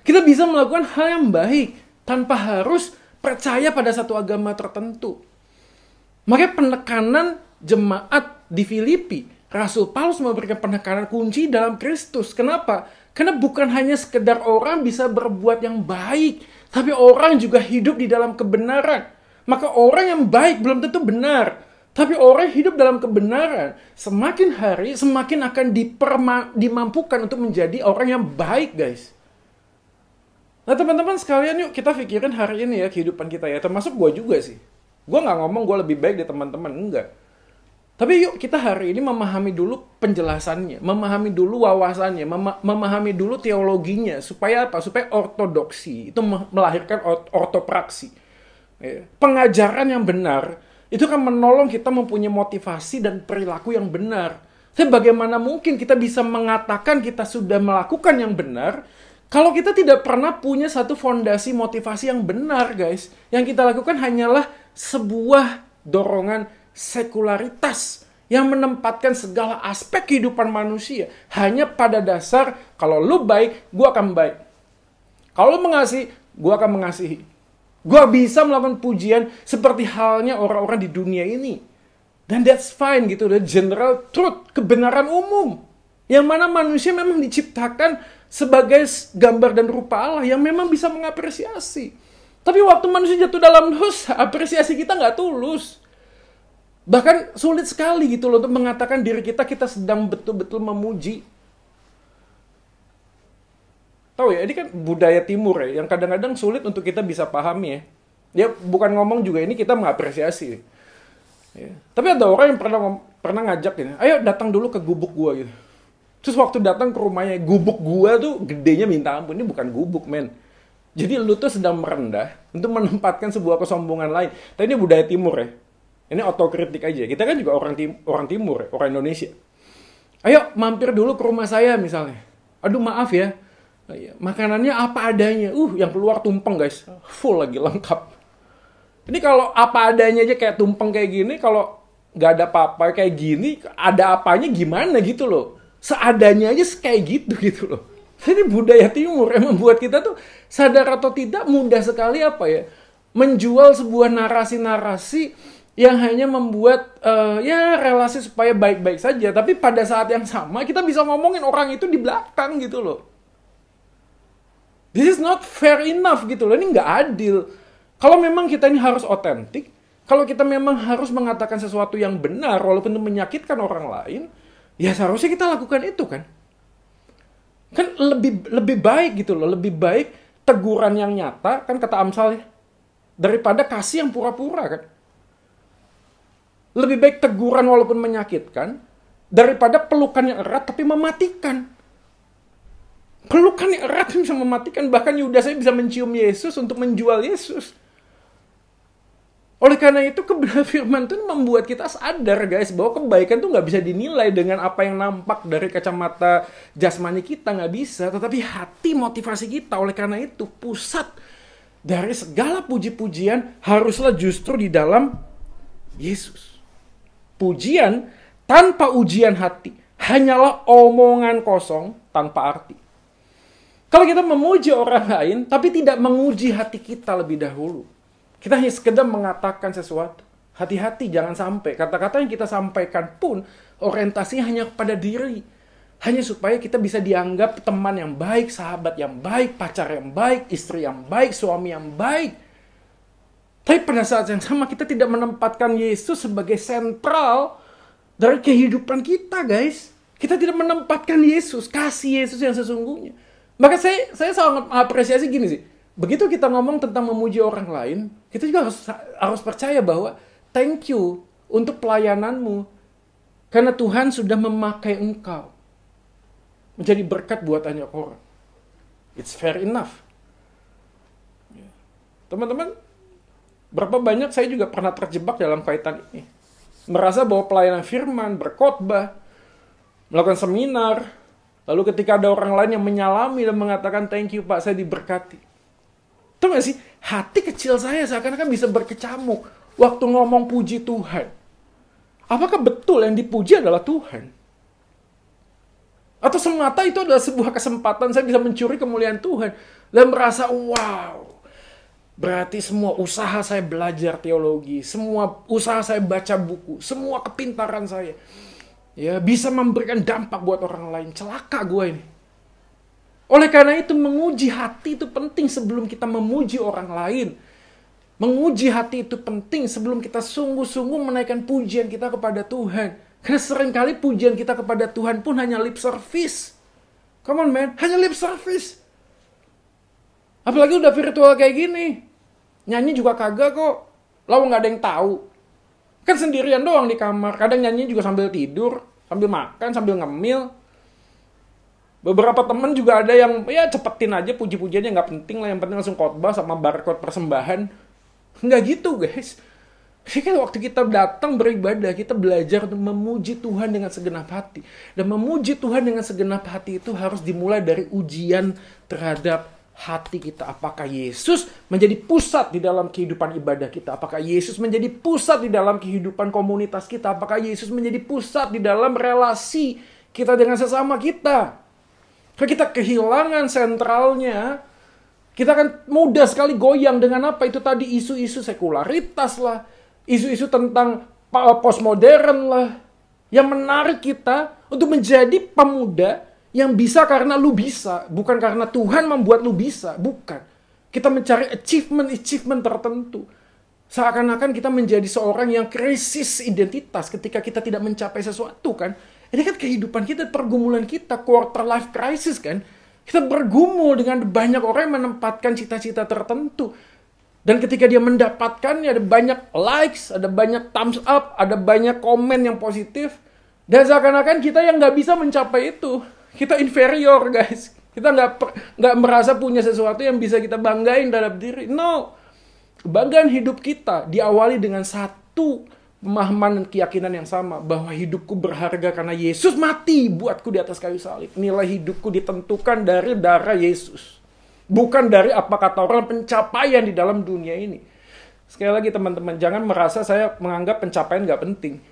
Kita bisa melakukan hal yang baik tanpa harus percaya pada satu agama tertentu. Makanya penekanan jemaat di Filipi Rasul Paulus memberikan penekanan kunci dalam Kristus. Kenapa? Karena bukan hanya sekedar orang bisa berbuat yang baik, tapi orang juga hidup di dalam kebenaran. Maka orang yang baik belum tentu benar, tapi orang hidup dalam kebenaran semakin hari semakin akan dimampukan untuk menjadi orang yang baik, guys. Nah teman-teman sekalian, yuk kita pikirin hari ini ya kehidupan kita ya, termasuk gue juga sih. Gue nggak ngomong gue lebih baik dari teman-teman, enggak. Tapi yuk kita hari ini memahami dulu penjelasannya, memahami dulu wawasannya, memahami dulu teologinya. Supaya apa? Supaya ortodoksi itu melahirkan ortopraksi. Pengajaran yang benar itu kan menolong kita mempunyai motivasi dan perilaku yang benar. Tapi bagaimana mungkin kita bisa mengatakan kita sudah melakukan yang benar kalau kita tidak pernah punya satu fondasi motivasi yang benar, guys. Yang kita lakukan hanyalah sebuah dorongan sekularitas yang menempatkan segala aspek kehidupan manusia hanya pada dasar kalau lu baik, gua akan baik. Kalau lu mengasihi, gua akan mengasihi. Gua bisa melakukan pujian seperti halnya orang-orang di dunia ini. Dan that's fine gitu, the general truth, kebenaran umum. Yang mana manusia memang diciptakan sebagai gambar dan rupa Allah yang memang bisa mengapresiasi. Tapi waktu manusia jatuh dalam dosa, apresiasi kita nggak tulus. Bahkan sulit sekali gitu loh untuk mengatakan diri kita sedang betul-betul memuji. Tahu ya, ini kan budaya timur ya, yang kadang-kadang sulit untuk kita bisa pahami ya. Ya bukan ngomong juga, ini kita mengapresiasi. Ya. Tapi ada orang yang pernah ngajak ini, ayo datang dulu ke gubuk gua gitu. Terus waktu datang ke rumahnya, gubuk gua tuh gedenya minta ampun, ini bukan gubuk men. Jadi lu tuh sedang merendah untuk menempatkan sebuah kesombongan lain. Tapi ini budaya timur ya. Ini otokritik aja. Kita kan juga orang timur ya, orang Indonesia. Ayo mampir dulu ke rumah saya misalnya. Aduh maaf ya. Makanannya apa adanya. Yang keluar tumpeng guys. Full lagi, lengkap. Ini kalau apa adanya aja kayak tumpeng kayak gini, kalau nggak ada apa-apa kayak gini, ada apanya gimana gitu loh. Seadanya aja kayak gitu loh. Ini budaya timur yang membuat kita tuh sadar atau tidak mudah sekali apa ya, menjual sebuah narasi-narasi yang hanya membuat relasi supaya baik-baik saja. Tapi pada saat yang sama kita bisa ngomongin orang itu di belakang gitu loh. This is not fair enough gitu loh. Ini nggak adil. Kalau memang kita ini harus otentik, kalau kita memang harus mengatakan sesuatu yang benar walaupun itu menyakitkan orang lain, ya seharusnya kita lakukan itu kan. Kan lebih baik gitu loh, lebih baik teguran yang nyata, kan kata Amsal ya, daripada kasih yang pura-pura kan. Lebih baik teguran walaupun menyakitkan, daripada pelukan yang erat tapi mematikan. Pelukan yang erat bisa mematikan, bahkan Yudas saya bisa mencium Yesus untuk menjual Yesus. Oleh karena itu kebenaran firman itu membuat kita sadar guys, bahwa kebaikan tuh nggak bisa dinilai dengan apa yang nampak dari kacamata jasmani kita, nggak bisa. Tetapi hati, motivasi kita. Oleh karena itu pusat dari segala puji-pujian haruslah justru di dalam Yesus. Pujian tanpa ujian hati hanyalah omongan kosong tanpa arti. Kalau kita memuji orang lain tapi tidak menguji hati kita lebih dahulu, kita hanya sekedar mengatakan sesuatu. Hati-hati jangan sampai kata-kata yang kita sampaikan pun orientasinya hanya kepada diri. Hanya supaya kita bisa dianggap teman yang baik, sahabat yang baik, pacar yang baik, istri yang baik, suami yang baik. Tapi pada saat yang sama kita tidak menempatkan Yesus sebagai sentral dari kehidupan kita guys. Kita tidak menempatkan Yesus, kasih Yesus yang sesungguhnya. Maka saya sangat apresiasi gini sih. Begitu kita ngomong tentang memuji orang lain, kita juga harus percaya bahwa thank you untuk pelayananmu. Karena Tuhan sudah memakai engkau menjadi berkat buat banyak orang. It's fair enough. Teman-teman, berapa banyak saya juga pernah terjebak dalam kaitan ini. Merasa bahwa pelayanan firman, berkhotbah, melakukan seminar, lalu ketika ada orang lain yang menyalami dan mengatakan thank you Pak, saya diberkati. Tahu gak sih, hati kecil saya seakan-akan bisa berkecamuk waktu ngomong puji Tuhan. Apakah betul yang dipuji adalah Tuhan? Atau semata itu adalah sebuah kesempatan saya bisa mencuri kemuliaan Tuhan dan merasa wow, berarti semua usaha saya belajar teologi, semua usaha saya baca buku, semua kepintaran saya, Ya, bisa memberikan dampak buat orang lain. Celaka gue ini. Oleh karena itu menguji hati itu penting sebelum kita memuji orang lain. Menguji hati itu penting sebelum kita sungguh-sungguh menaikkan pujian kita kepada Tuhan. Karena seringkali pujian kita kepada Tuhan pun hanya lip service. Come on man, hanya lip service. Apalagi udah virtual kayak gini. Nyanyi juga kagak kok. Lalu gak ada yang tahu. Kan sendirian doang di kamar. Kadang nyanyi juga sambil tidur, sambil makan, sambil ngemil. Beberapa temen juga ada yang ya cepetin aja puji-pujiannya, nggak penting lah, yang penting langsung khotbah sama barcode persembahan. Nggak gitu guys. Jadi kan waktu kita datang beribadah, kita belajar untuk memuji Tuhan dengan segenap hati. Dan memuji Tuhan dengan segenap hati itu harus dimulai dari ujian terhadap hati kita. Apakah Yesus menjadi pusat di dalam kehidupan ibadah kita? Apakah Yesus menjadi pusat di dalam kehidupan komunitas kita? Apakah Yesus menjadi pusat di dalam relasi kita dengan sesama kita? Kalau kita kehilangan sentralnya, kita akan mudah sekali goyang dengan apa? Itu tadi isu-isu sekularitas lah, isu-isu tentang postmodern lah, yang menarik kita untuk menjadi pemuda yang bisa karena lu bisa, bukan karena Tuhan membuat lu bisa, bukan. Kita mencari achievement tertentu. Seakan-akan kita menjadi seorang yang krisis identitas ketika kita tidak mencapai sesuatu kan. Ini kan kehidupan kita, pergumulan kita, quarter life crisis kan. Kita bergumul dengan banyak orang yang menempatkan cita-cita tertentu. Dan ketika dia mendapatkannya, ada banyak likes, ada banyak thumbs up, ada banyak komen yang positif. Dan seakan-akan kita yang nggak bisa mencapai itu. Kita inferior guys. Kita nggak merasa punya sesuatu yang bisa kita banggain dalam diri. No. Kebanggaan hidup kita diawali dengan satu pemahaman dan keyakinan yang sama, bahwa hidupku berharga karena Yesus mati buatku di atas kayu salib. Nilai hidupku ditentukan dari darah Yesus, bukan dari apa kata orang pencapaian di dalam dunia ini. Sekali lagi teman-teman, jangan merasa saya menganggap pencapaian gak penting.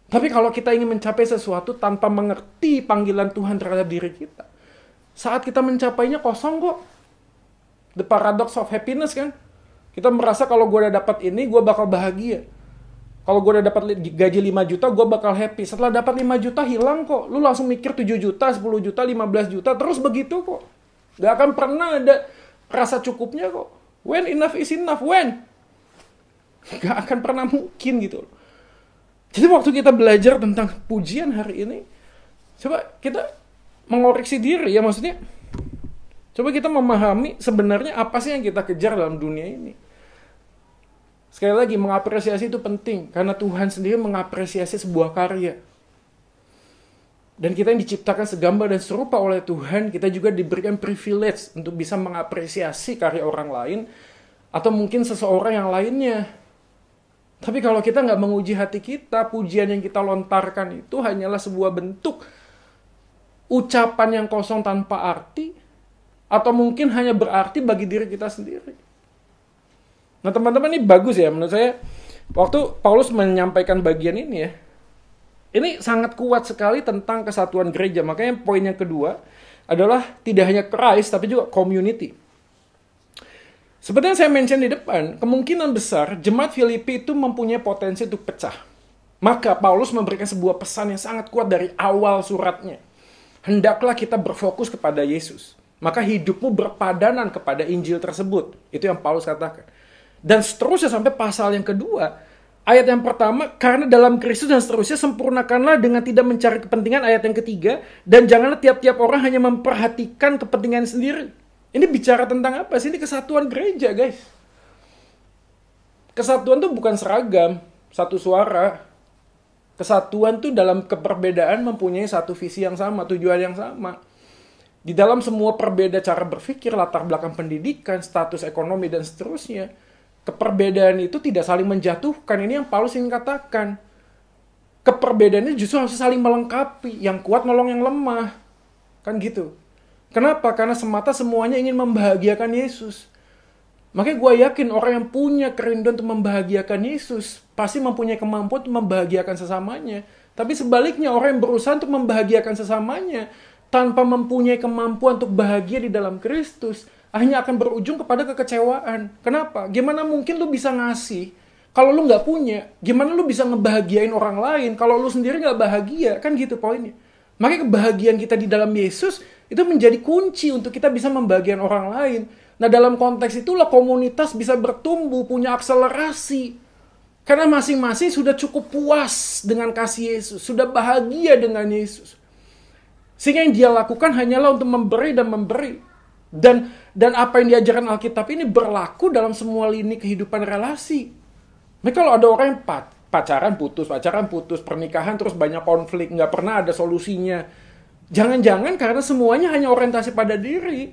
Tapi kalau kita ingin mencapai sesuatu tanpa mengerti panggilan Tuhan terhadap diri kita, saat kita mencapainya kosong kok. The paradox of happiness kan. Kita merasa kalau gue udah dapat ini, gue bakal bahagia. Kalau gue udah dapat gaji 5 juta, gue bakal happy. Setelah dapat 5 juta, hilang kok. Lu langsung mikir 7 juta, 10 juta, 15 juta. Terus begitu kok. Gak akan pernah ada rasa cukupnya kok. When enough is enough, when? Gak akan pernah mungkin gitu. Jadi waktu kita belajar tentang pujian hari ini, coba kita mengoreksi diri ya, maksudnya. Coba kita memahami sebenarnya apa sih yang kita kejar dalam dunia ini. Sekali lagi, mengapresiasi itu penting. Karena Tuhan sendiri mengapresiasi sebuah karya. Dan kita yang diciptakan segambar dan serupa oleh Tuhan, kita juga diberikan privilege untuk bisa mengapresiasi karya orang lain. Atau mungkin seseorang yang lainnya. Tapi kalau kita nggak menguji hati kita, pujian yang kita lontarkan itu hanyalah sebuah bentuk ucapan yang kosong tanpa arti. Atau mungkin hanya berarti bagi diri kita sendiri. Nah teman-teman, ini bagus ya menurut saya. Waktu Paulus menyampaikan bagian ini ya, ini sangat kuat sekali tentang kesatuan gereja. Makanya poin yang kedua adalah tidak hanya Christ tapi juga community. Seperti yang saya mention di depan, kemungkinan besar jemaat Filipi itu mempunyai potensi untuk pecah. Maka Paulus memberikan sebuah pesan yang sangat kuat dari awal suratnya. Hendaklah kita berfokus kepada Yesus. Maka hidupmu berpadanan kepada Injil tersebut. Itu yang Paulus katakan. Dan seterusnya sampai pasal yang kedua. Ayat yang pertama, karena dalam Kristus dan seterusnya sempurnakanlah dengan tidak mencari kepentingan. Ayat yang ketiga, dan janganlah tiap-tiap orang hanya memperhatikan kepentingan sendiri. Ini bicara tentang apa sih? Ini kesatuan gereja guys. Kesatuan itu bukan seragam, satu suara. Kesatuan itu dalam keperbedaan mempunyai satu visi yang sama, tujuan yang sama. Di dalam semua perbedaan cara berpikir, latar belakang pendidikan, status ekonomi, dan seterusnya, keperbedaan itu tidak saling menjatuhkan. Ini yang Paulus ingin katakan. Keperbedaan ini justru harus saling melengkapi. Yang kuat nolong yang lemah. Kan gitu. Kenapa? Karena semata semuanya ingin membahagiakan Yesus. Makanya gue yakin orang yang punya kerinduan untuk membahagiakan Yesus pasti mempunyai kemampuan untuk membahagiakan sesamanya. Tapi sebaliknya, orang yang berusaha untuk membahagiakan sesamanya tanpa mempunyai kemampuan untuk bahagia di dalam Kristus, hanya akan berujung kepada kekecewaan. Kenapa? Gimana mungkin lu bisa ngasih Kalau lu nggak punya, gimana lu bisa ngebahagiain orang lain kalau lu sendiri nggak bahagia? Kan gitu poinnya. Makanya kebahagiaan kita di dalam Yesus itu menjadi kunci untuk kita bisa membahagiakan orang lain. Nah, dalam konteks itulah komunitas bisa bertumbuh, punya akselerasi. Karena masing-masing sudah cukup puas dengan kasih Yesus, sudah bahagia dengan Yesus. Sehingga yang dia lakukan hanyalah untuk memberi dan memberi. Dan apa yang diajarkan Alkitab ini berlaku dalam semua lini kehidupan relasi. Nah, kalau ada orang yang pacaran putus, pernikahan terus banyak konflik, nggak pernah ada solusinya. Jangan-jangan karena semuanya hanya orientasi pada diri.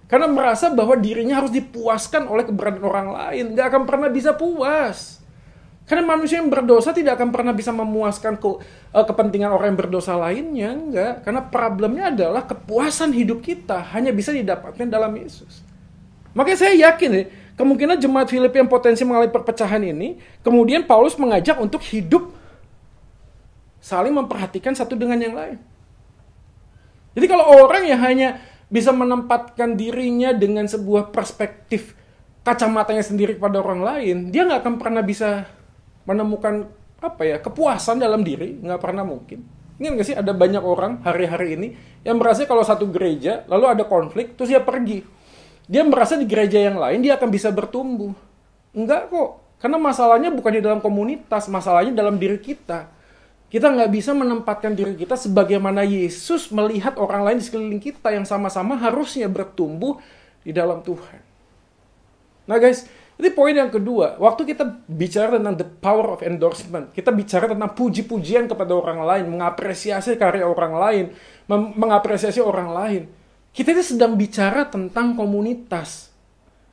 Karena merasa bahwa dirinya harus dipuaskan oleh keberadaan orang lain. Nggak akan pernah bisa puas. Karena manusia yang berdosa tidak akan pernah bisa memuaskan kepentingan orang yang berdosa lainnya. Enggak. Karena problemnya adalah kepuasan hidup kita hanya bisa didapatkan dalam Yesus. Makanya saya yakin kemungkinan jemaat Filipi yang potensi mengalami perpecahan ini, kemudian Paulus mengajak untuk hidup saling memperhatikan satu dengan yang lain. Jadi kalau orang yang hanya bisa menempatkan dirinya dengan sebuah perspektif kacamatanya sendiri kepada orang lain, dia nggak akan pernah bisa menemukan kepuasan dalam diri, nggak pernah mungkin. Ingat nggak sih ada banyak orang hari-hari ini yang merasa kalau satu gereja lalu ada konflik terus dia pergi. Dia merasa di gereja yang lain dia akan bisa bertumbuh. Enggak kok. Karena masalahnya bukan di dalam komunitas, masalahnya dalam diri kita. Kita nggak bisa menempatkan diri kita sebagaimana Yesus melihat orang lain di sekeliling kita yang sama-sama harusnya bertumbuh di dalam Tuhan. Nah guys, ini poin yang kedua. Waktu kita bicara tentang the power of endorsement, kita bicara tentang puji-pujian kepada orang lain, mengapresiasi karya orang lain, mengapresiasi orang lain. Kita ini sedang bicara tentang komunitas.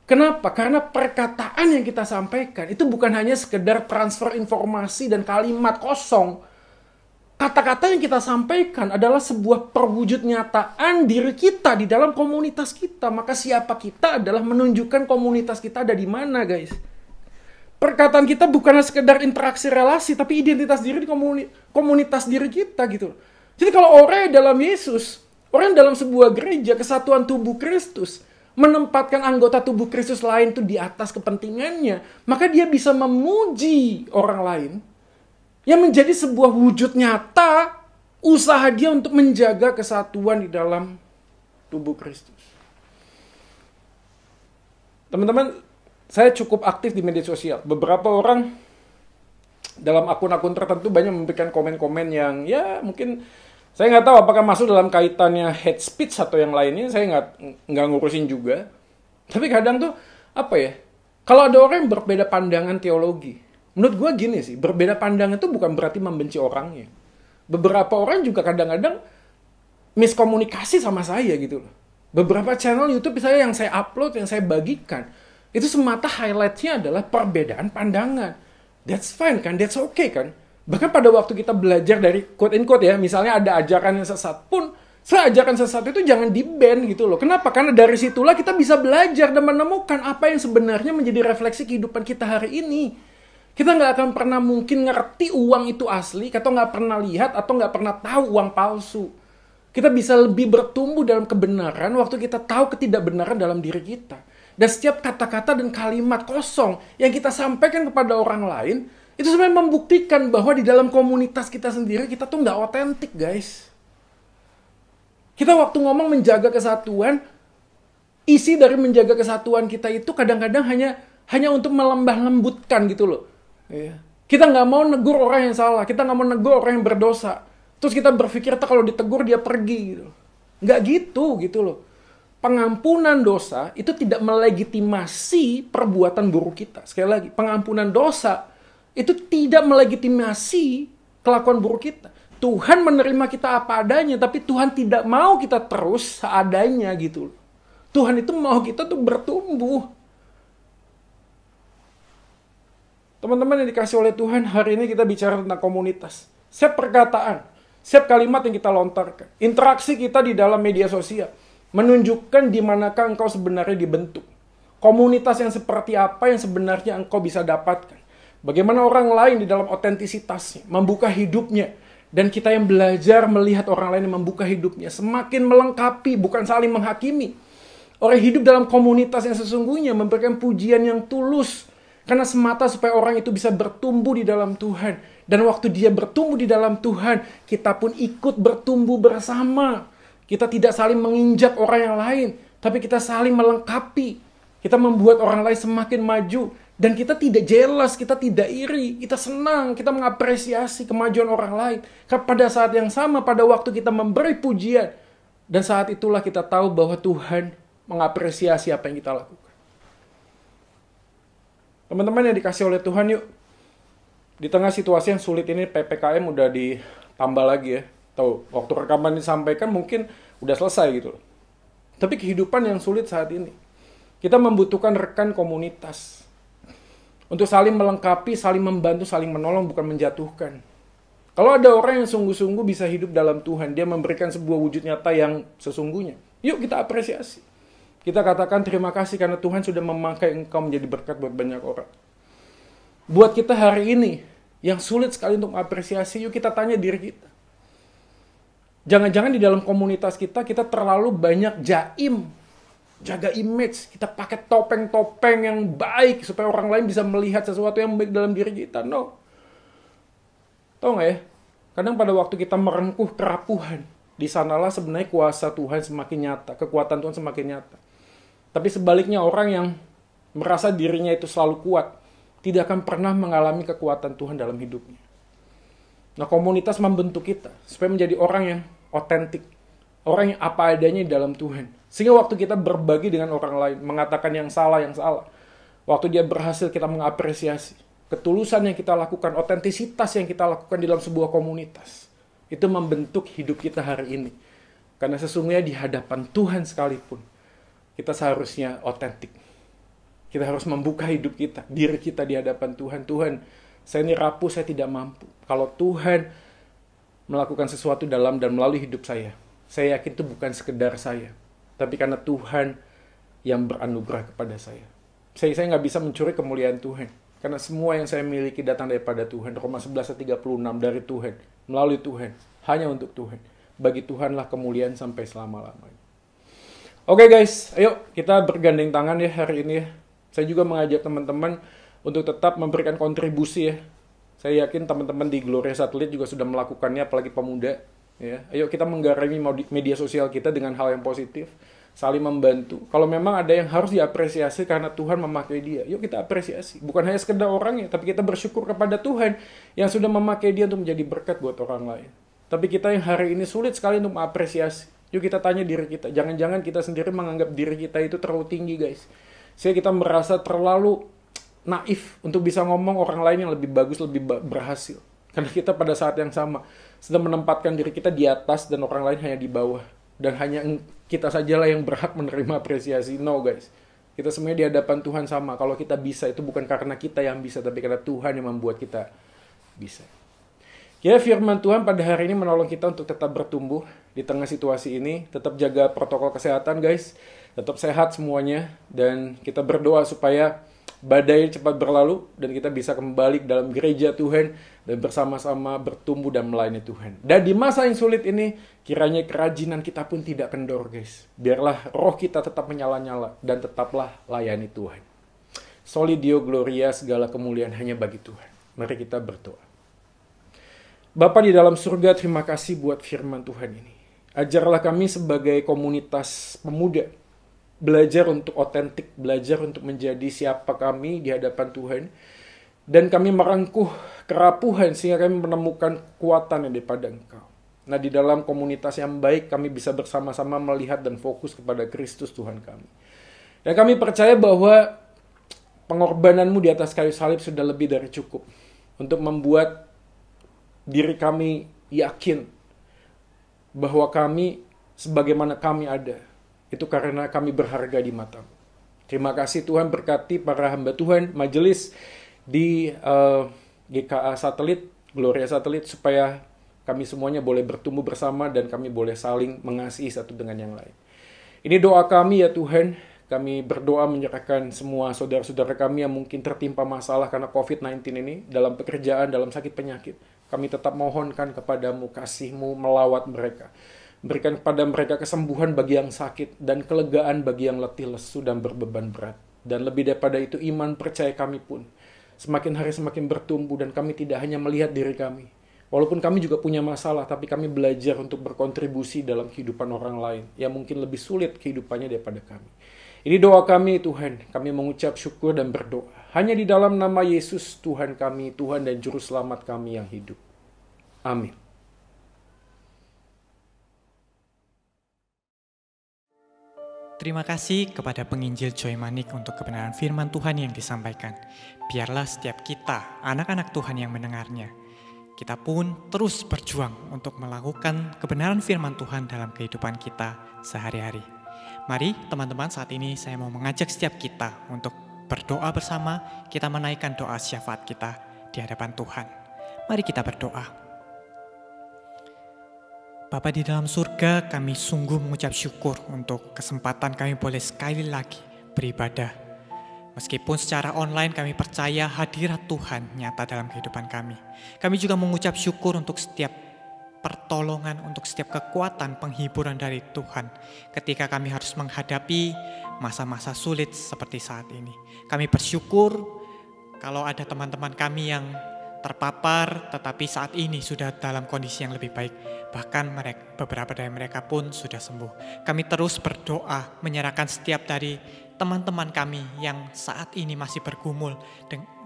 Kenapa? Karena perkataan yang kita sampaikan itu bukan hanya sekedar transfer informasi dan kalimat kosong. Kata-kata yang kita sampaikan adalah sebuah perwujud nyataan diri kita di dalam komunitas kita. Maka siapa kita adalah menunjukkan komunitas kita ada di mana, guys. Perkataan kita bukanlah sekedar interaksi relasi, tapi identitas diri di komunitas diri kita gitu. Jadi kalau orang dalam Yesus, orang dalam sebuah gereja, kesatuan tubuh Kristus, menempatkan anggota tubuh Kristus lain itu di atas kepentingannya, maka dia bisa memuji orang lain yang menjadi sebuah wujud nyata usaha dia untuk menjaga kesatuan di dalam tubuh Kristus. Teman-teman, saya cukup aktif di media sosial. Beberapa orang dalam akun-akun tertentu banyak memberikan komen-komen yang ya mungkin saya nggak tahu apakah masuk dalam kaitannya hate speech atau yang lainnya, saya nggak ngurusin juga. Tapi kadang tuh, kalau ada orang yang berbeda pandangan teologi, menurut gue gini sih, berbeda pandangan itu bukan berarti membenci orangnya. Beberapa orang juga kadang-kadang miskomunikasi sama saya gitu loh. Beberapa channel YouTube saya yang saya upload, yang saya bagikan, itu semata highlightnya adalah perbedaan pandangan. That's fine kan, that's okay kan. Bahkan pada waktu kita belajar dari quote-in-quote ya, misalnya ada ajaran yang sesat pun, ajaran sesat itu jangan di-ban gitu loh. Kenapa? Karena dari situlah kita bisa belajar dan menemukan apa yang sebenarnya menjadi refleksi kehidupan kita hari ini. Kita nggak akan pernah mungkin ngerti uang itu asli, atau nggak pernah lihat, atau nggak pernah tahu uang palsu. Kita bisa lebih bertumbuh dalam kebenaran waktu kita tahu ketidakbenaran dalam diri kita. Dan setiap kata-kata dan kalimat kosong yang kita sampaikan kepada orang lain, itu sebenarnya membuktikan bahwa di dalam komunitas kita sendiri, kita tuh nggak otentik, guys. Kita waktu ngomong menjaga kesatuan, isi dari menjaga kesatuan kita itu kadang-kadang hanya untuk melembah lembutkan gitu loh. Kita nggak mau negur orang yang salah, kita nggak mau negur orang yang berdosa. Terus kita berpikir kalau ditegur dia pergi gitu. Nggak gitu loh. Pengampunan dosa itu tidak melegitimasi perbuatan buruk kita. Sekali lagi, pengampunan dosa itu tidak melegitimasi kelakuan buruk kita. Tuhan menerima kita apa adanya, tapi Tuhan tidak mau kita terus seadanya gitu. Tuhan itu mau kita tuh bertumbuh. Teman-teman yang dikasih oleh Tuhan, hari ini kita bicara tentang komunitas. Setiap perkataan, setiap kalimat yang kita lontarkan, interaksi kita di dalam media sosial, menunjukkan di manakah engkau sebenarnya dibentuk. Komunitas yang seperti apa yang sebenarnya engkau bisa dapatkan. Bagaimana orang lain di dalam otentisitasnya, membuka hidupnya. Dan kita yang belajar melihat orang lain yang membuka hidupnya. Semakin melengkapi, bukan saling menghakimi. Orang hidup dalam komunitas yang sesungguhnya memberikan pujian yang tulus. Karena semata supaya orang itu bisa bertumbuh di dalam Tuhan. Dan waktu dia bertumbuh di dalam Tuhan, kita pun ikut bertumbuh bersama. Kita tidak saling menginjak orang yang lain, tapi kita saling melengkapi. Kita membuat orang lain semakin maju. Dan kita tidak jealous, kita tidak iri, kita senang, kita mengapresiasi kemajuan orang lain. Karena pada saat yang sama, pada waktu kita memberi pujian, dan saat itulah kita tahu bahwa Tuhan mengapresiasi apa yang kita lakukan. Teman-teman yang dikasih oleh Tuhan, yuk. Di tengah situasi yang sulit ini, PPKM udah ditambah lagi ya. Tahu, waktu rekaman disampaikan mungkin udah selesai gitu. Tapi kehidupan yang sulit saat ini, kita membutuhkan rekan komunitas. Untuk saling melengkapi, saling membantu, saling menolong, bukan menjatuhkan. Kalau ada orang yang sungguh-sungguh bisa hidup dalam Tuhan, dia memberikan sebuah wujud nyata yang sesungguhnya. Yuk kita apresiasi. Kita katakan terima kasih karena Tuhan sudah memakai engkau menjadi berkat buat banyak orang. Buat kita hari ini, yang sulit sekali untuk mengapresiasi, yuk kita tanya diri kita. Jangan-jangan di dalam komunitas kita terlalu banyak jaim. Jaga image, kita pakai topeng-topeng yang baik supaya orang lain bisa melihat sesuatu yang baik dalam diri kita. No. Tahu nggak ya? Kadang pada waktu kita merengkuh kerapuhan, di sanalah sebenarnya kuasa Tuhan semakin nyata, kekuatan Tuhan semakin nyata. Tapi sebaliknya orang yang merasa dirinya itu selalu kuat, tidak akan pernah mengalami kekuatan Tuhan dalam hidupnya. Nah, komunitas membentuk kita supaya menjadi orang yang otentik, orang yang apa adanya di dalam Tuhan. Sehingga waktu kita berbagi dengan orang lain, mengatakan yang salah. Waktu dia berhasil, kita mengapresiasi. Ketulusan yang kita lakukan, otentisitas yang kita lakukan di dalam sebuah komunitas. Itu membentuk hidup kita hari ini. Karena sesungguhnya di hadapan Tuhan sekalipun, kita seharusnya otentik. Kita harus membuka hidup kita, diri kita di hadapan Tuhan. Tuhan, saya ini rapuh, saya tidak mampu. Kalau Tuhan melakukan sesuatu dalam dan melalui hidup saya yakin itu bukan sekedar saya. Tapi karena Tuhan yang beranugerah kepada saya. Saya nggak bisa mencuri kemuliaan Tuhan. Karena semua yang saya miliki datang daripada Tuhan. Roma 11:36 dari Tuhan. Melalui Tuhan. Hanya untuk Tuhan. Bagi Tuhanlah kemuliaan sampai selama-lamanya. Oke guys, ayo kita bergandeng tangan ya hari ini ya. Saya juga mengajak teman-teman untuk tetap memberikan kontribusi ya. Saya yakin teman-teman di Gloria Satelit juga sudah melakukannya, apalagi pemuda. Ya, ayo kita menggarami media sosial kita dengan hal yang positif, saling membantu. Kalau memang ada yang harus diapresiasi karena Tuhan memakai dia, yuk kita apresiasi. Bukan hanya sekedar orangnya, tapi kita bersyukur kepada Tuhan yang sudah memakai dia untuk menjadi berkat buat orang lain. Tapi kita yang hari ini sulit sekali untuk mengapresiasi. Yuk kita tanya diri kita, jangan-jangan kita sendiri menganggap diri kita itu terlalu tinggi guys. Sehingga kita merasa terlalu naif untuk bisa ngomong orang lain yang lebih bagus, lebih berhasil. Karena kita pada saat yang sama sedang menempatkan diri kita di atas dan orang lain hanya di bawah. Dan hanya kita sajalah yang berhak menerima apresiasi. No guys. Kita semuanya di hadapan Tuhan sama. Kalau kita bisa itu bukan karena kita yang bisa, tapi karena Tuhan yang membuat kita bisa. Ya, firman Tuhan pada hari ini menolong kita untuk tetap bertumbuh di tengah situasi ini. Tetap jaga protokol kesehatan guys. Tetap sehat semuanya. Dan kita berdoa supaya badai cepat berlalu dan kita bisa kembali dalam gereja Tuhan dan bersama-sama bertumbuh dan melayani Tuhan. Dan di masa yang sulit ini, kiranya kerajinan kita pun tidak kendor guys. Biarlah roh kita tetap menyala-nyala dan tetaplah layani Tuhan. Soli Deo Gloria, segala kemuliaan hanya bagi Tuhan. Mari kita berdoa. Bapa di dalam surga, terima kasih buat firman Tuhan ini. Ajarlah kami sebagai komunitas pemuda, belajar untuk otentik, belajar untuk menjadi siapa kami di hadapan Tuhan. Dan kami merengkuh kerapuhan sehingga kami menemukan kekuatan yang daripada Engkau. Nah, di dalam komunitas yang baik kami bisa bersama-sama melihat dan fokus kepada Kristus Tuhan kami. Dan kami percaya bahwa pengorbananmu di atas kayu salib sudah lebih dari cukup untuk membuat diri kami yakin bahwa kami sebagaimana kami ada itu karena kami berharga di mata-Mu. Terima kasih Tuhan, berkati para hamba Tuhan, majelis di GKA Satelit, Gloria Satelit, supaya kami semuanya boleh bertumbuh bersama dan kami boleh saling mengasihi satu dengan yang lain. Ini doa kami ya Tuhan, kami berdoa menyerahkan semua saudara-saudara kami yang mungkin tertimpa masalah karena COVID-19 ini, dalam pekerjaan, dalam sakit penyakit. Kami tetap mohonkan kepadamu, kasih-Mu melawat mereka. Berikan kepada mereka kesembuhan bagi yang sakit dan kelegaan bagi yang letih lesu dan berbeban berat. Dan lebih daripada itu, iman percaya kami pun semakin hari semakin bertumbuh, dan kami tidak hanya melihat diri kami. Walaupun kami juga punya masalah, tapi kami belajar untuk berkontribusi dalam kehidupan orang lain yang mungkin lebih sulit kehidupannya daripada kami. Ini doa kami Tuhan, kami mengucap syukur dan berdoa. Hanya di dalam nama Yesus Tuhan kami, Tuhan dan Juru Selamat kami yang hidup. Amin. Terima kasih kepada penginjil Joy Manik untuk kebenaran firman Tuhan yang disampaikan. Biarlah setiap kita, anak-anak Tuhan yang mendengarnya, kita pun terus berjuang untuk melakukan kebenaran firman Tuhan dalam kehidupan kita sehari-hari. Mari teman-teman, saat ini saya mau mengajak setiap kita untuk berdoa bersama, kita menaikkan doa syafaat kita di hadapan Tuhan. Mari kita berdoa. Bapa di dalam surga, kami sungguh mengucap syukur untuk kesempatan kami boleh sekali lagi beribadah. Meskipun secara online kami percaya hadirat Tuhan nyata dalam kehidupan kami. Kami juga mengucap syukur untuk setiap pertolongan, untuk setiap kekuatan penghiburan dari Tuhan ketika kami harus menghadapi masa-masa sulit seperti saat ini. Kami bersyukur kalau ada teman-teman kami yang terpapar tetapi saat ini sudah dalam kondisi yang lebih baik. Bahkan beberapa dari mereka pun sudah sembuh. Kami terus berdoa menyerahkan setiap dari teman-teman kami yang saat ini masih bergumul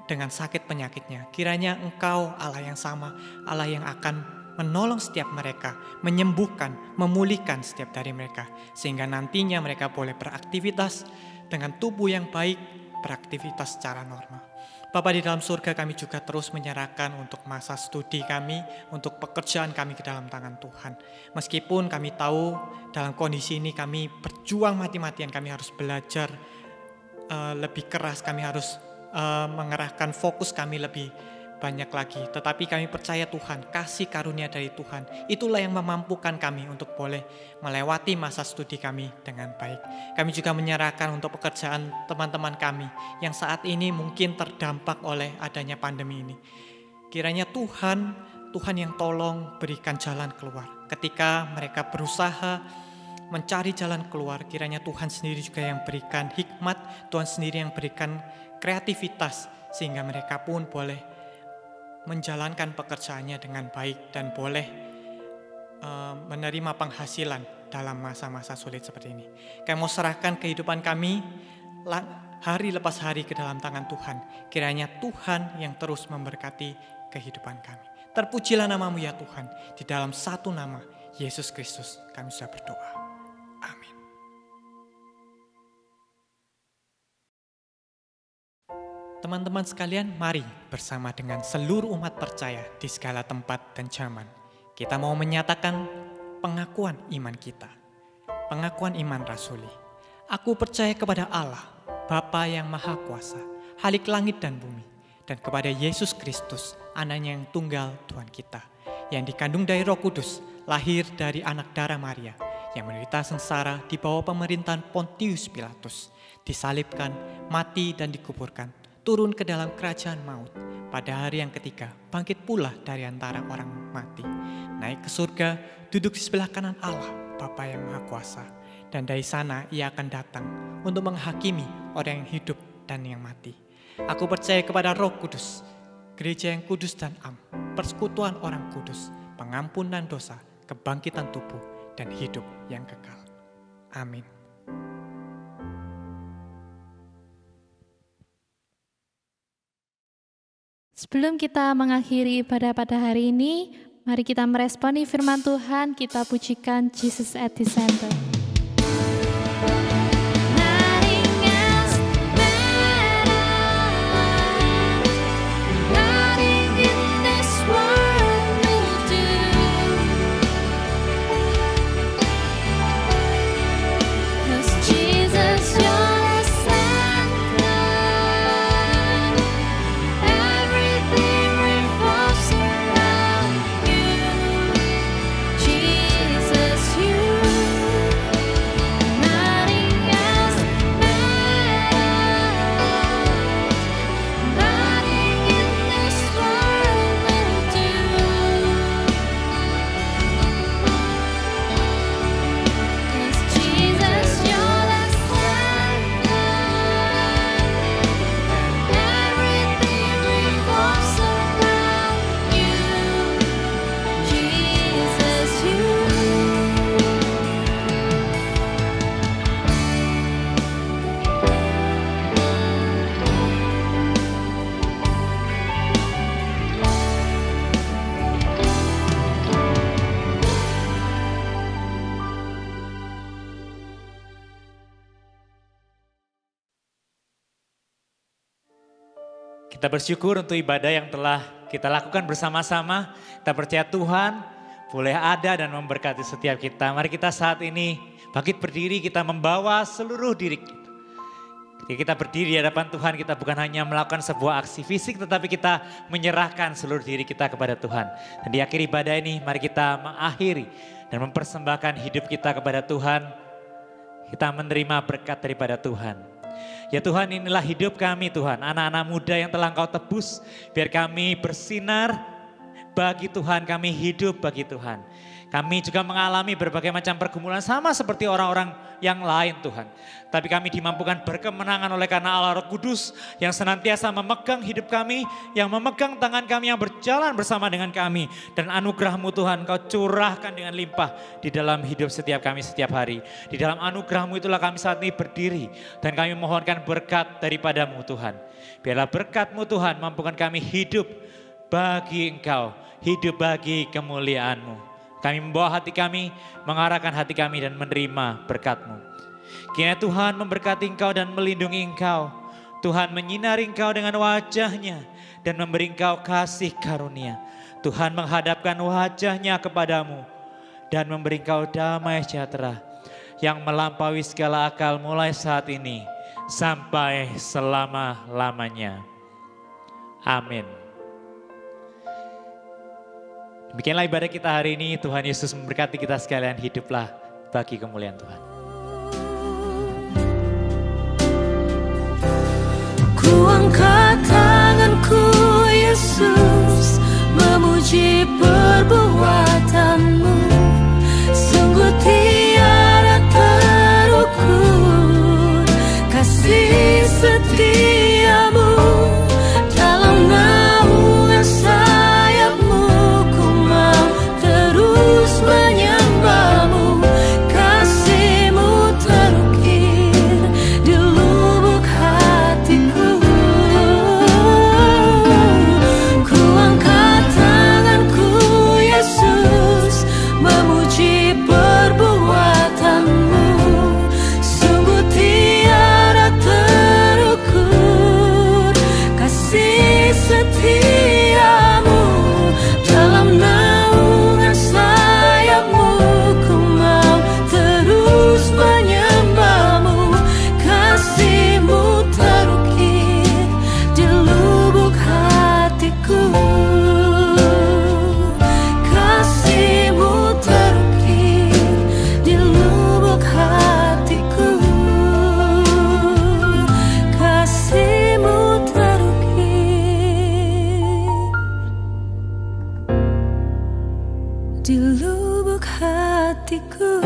dengan sakit penyakitnya. Kiranya Engkau Allah yang sama, Allah yang akan menolong setiap mereka, menyembuhkan, memulihkan setiap dari mereka. Sehingga nantinya mereka boleh beraktivitas dengan tubuh yang baik, beraktivitas secara normal. Bapa di dalam surga, kami juga terus menyerahkan untuk masa studi kami, untuk pekerjaan kami ke dalam tangan Tuhan. Meskipun kami tahu dalam kondisi ini kami berjuang mati-matian, kami harus belajar lebih keras, kami harus mengerahkan fokus kami lebih banyak lagi. Tetapi kami percaya Tuhan, kasih karunia dari Tuhan, itulah yang memampukan kami untuk boleh melewati masa studi kami dengan baik. Kami juga menyerahkan untuk pekerjaan teman-teman kami yang saat ini mungkin terdampak oleh adanya pandemi ini. Kiranya Tuhan yang tolong berikan jalan keluar. Ketika mereka berusaha mencari jalan keluar, kiranya Tuhan sendiri juga yang berikan hikmat, Tuhan sendiri yang berikan kreativitas, sehingga mereka pun boleh menjalankan pekerjaannya dengan baik dan boleh menerima penghasilan dalam masa-masa sulit seperti ini. Kami mau serahkan kehidupan kami hari lepas hari ke dalam tangan Tuhan. Kiranya Tuhan yang terus memberkati kehidupan kami. Terpujilah nama-Mu ya Tuhan. Di dalam satu nama, Yesus Kristus, kami sudah berdoa. Amin. Teman-teman sekalian, mari bersama dengan seluruh umat percaya di segala tempat dan zaman, kita mau menyatakan pengakuan iman kita. Pengakuan iman rasuli. Aku percaya kepada Allah, Bapa yang Maha Kuasa, Khalik langit dan bumi, dan kepada Yesus Kristus, Anaknya yang tunggal Tuhan kita, yang dikandung dari Roh Kudus, lahir dari anak darah Maria, yang menderita sengsara di bawah pemerintahan Pontius Pilatus, disalibkan, mati dan dikuburkan, turun ke dalam kerajaan maut, pada hari yang ketiga bangkit pula dari antara orang mati, naik ke surga, duduk di sebelah kanan Allah, Bapa yang Maha Kuasa, dan dari sana Ia akan datang untuk menghakimi orang yang hidup dan yang mati. Aku percaya kepada Roh Kudus, gereja yang kudus dan am, persekutuan orang kudus, pengampunan dosa, kebangkitan tubuh, dan hidup yang kekal. Amin. Sebelum kita mengakhiri ibadah pada hari ini, mari kita meresponi firman Tuhan, kita pujikan Jesus at the Center. Kita bersyukur untuk ibadah yang telah kita lakukan bersama-sama. Kita percaya Tuhan boleh ada dan memberkati setiap kita. Mari kita saat ini bangkit berdiri, kita membawa seluruh diri kita. Ketika kita berdiri di hadapan Tuhan, kita bukan hanya melakukan sebuah aksi fisik, tetapi kita menyerahkan seluruh diri kita kepada Tuhan. Dan di akhir ibadah ini, mari kita mengakhiri dan mempersembahkan hidup kita kepada Tuhan. Kita menerima berkat daripada Tuhan. Ya Tuhan, inilah hidup kami Tuhan, anak-anak muda yang telah Engkau tebus. Biar kami bersinar bagi Tuhan, kami hidup bagi Tuhan. Kami juga mengalami berbagai macam pergumulan sama seperti orang-orang yang lain Tuhan. Tapi kami dimampukan berkemenangan oleh karena Allah Roh Kudus yang senantiasa memegang hidup kami, yang memegang tangan kami, yang berjalan bersama dengan kami. Dan anugerah-Mu Tuhan Kau curahkan dengan limpah di dalam hidup setiap kami setiap hari. Di dalam anugerah-Mu itulah kami saat ini berdiri dan kami mohonkan berkat daripada-Mu Tuhan. Biarlah berkat-Mu Tuhan mampukan kami hidup bagi Engkau, hidup bagi kemuliaan-Mu. Kami membawa hati kami, mengarahkan hati kami dan menerima berkat-Mu. Kiranya Tuhan memberkati Engkau dan melindungi Engkau. Tuhan menyinari Engkau dengan wajah-Nya dan memberi Engkau kasih karunia. Tuhan menghadapkan wajah-Nya kepadamu dan memberi Engkau damai sejahtera yang melampaui segala akal mulai saat ini sampai selama-lamanya. Amin. Demikianlah ibadah kita hari ini. Tuhan Yesus memberkati kita sekalian. Hiduplah bagi kemuliaan Tuhan. Ku angkat tanganku Yesus, memuji perbuatan-Mu. Sungguh tiada terukur kasih setia-Mu. Dalam naungan sayap-Mu ku mau terus menyembah-Mu. Kasih-Mu terukir di lubuk hatiku. Ku angkat tanganku Yesus, memuji perbuatan-Mu. Sungguh tiada terukur kasih setia-Mu. Dalam naungan sayap-Mu ku mau terus menyembah-Mu. Kasih-Mu terukir di lubuk hatiku. Kasih-Mu terukir di lubuk hatiku. Kasih-Mu terukir di lubuk hatiku.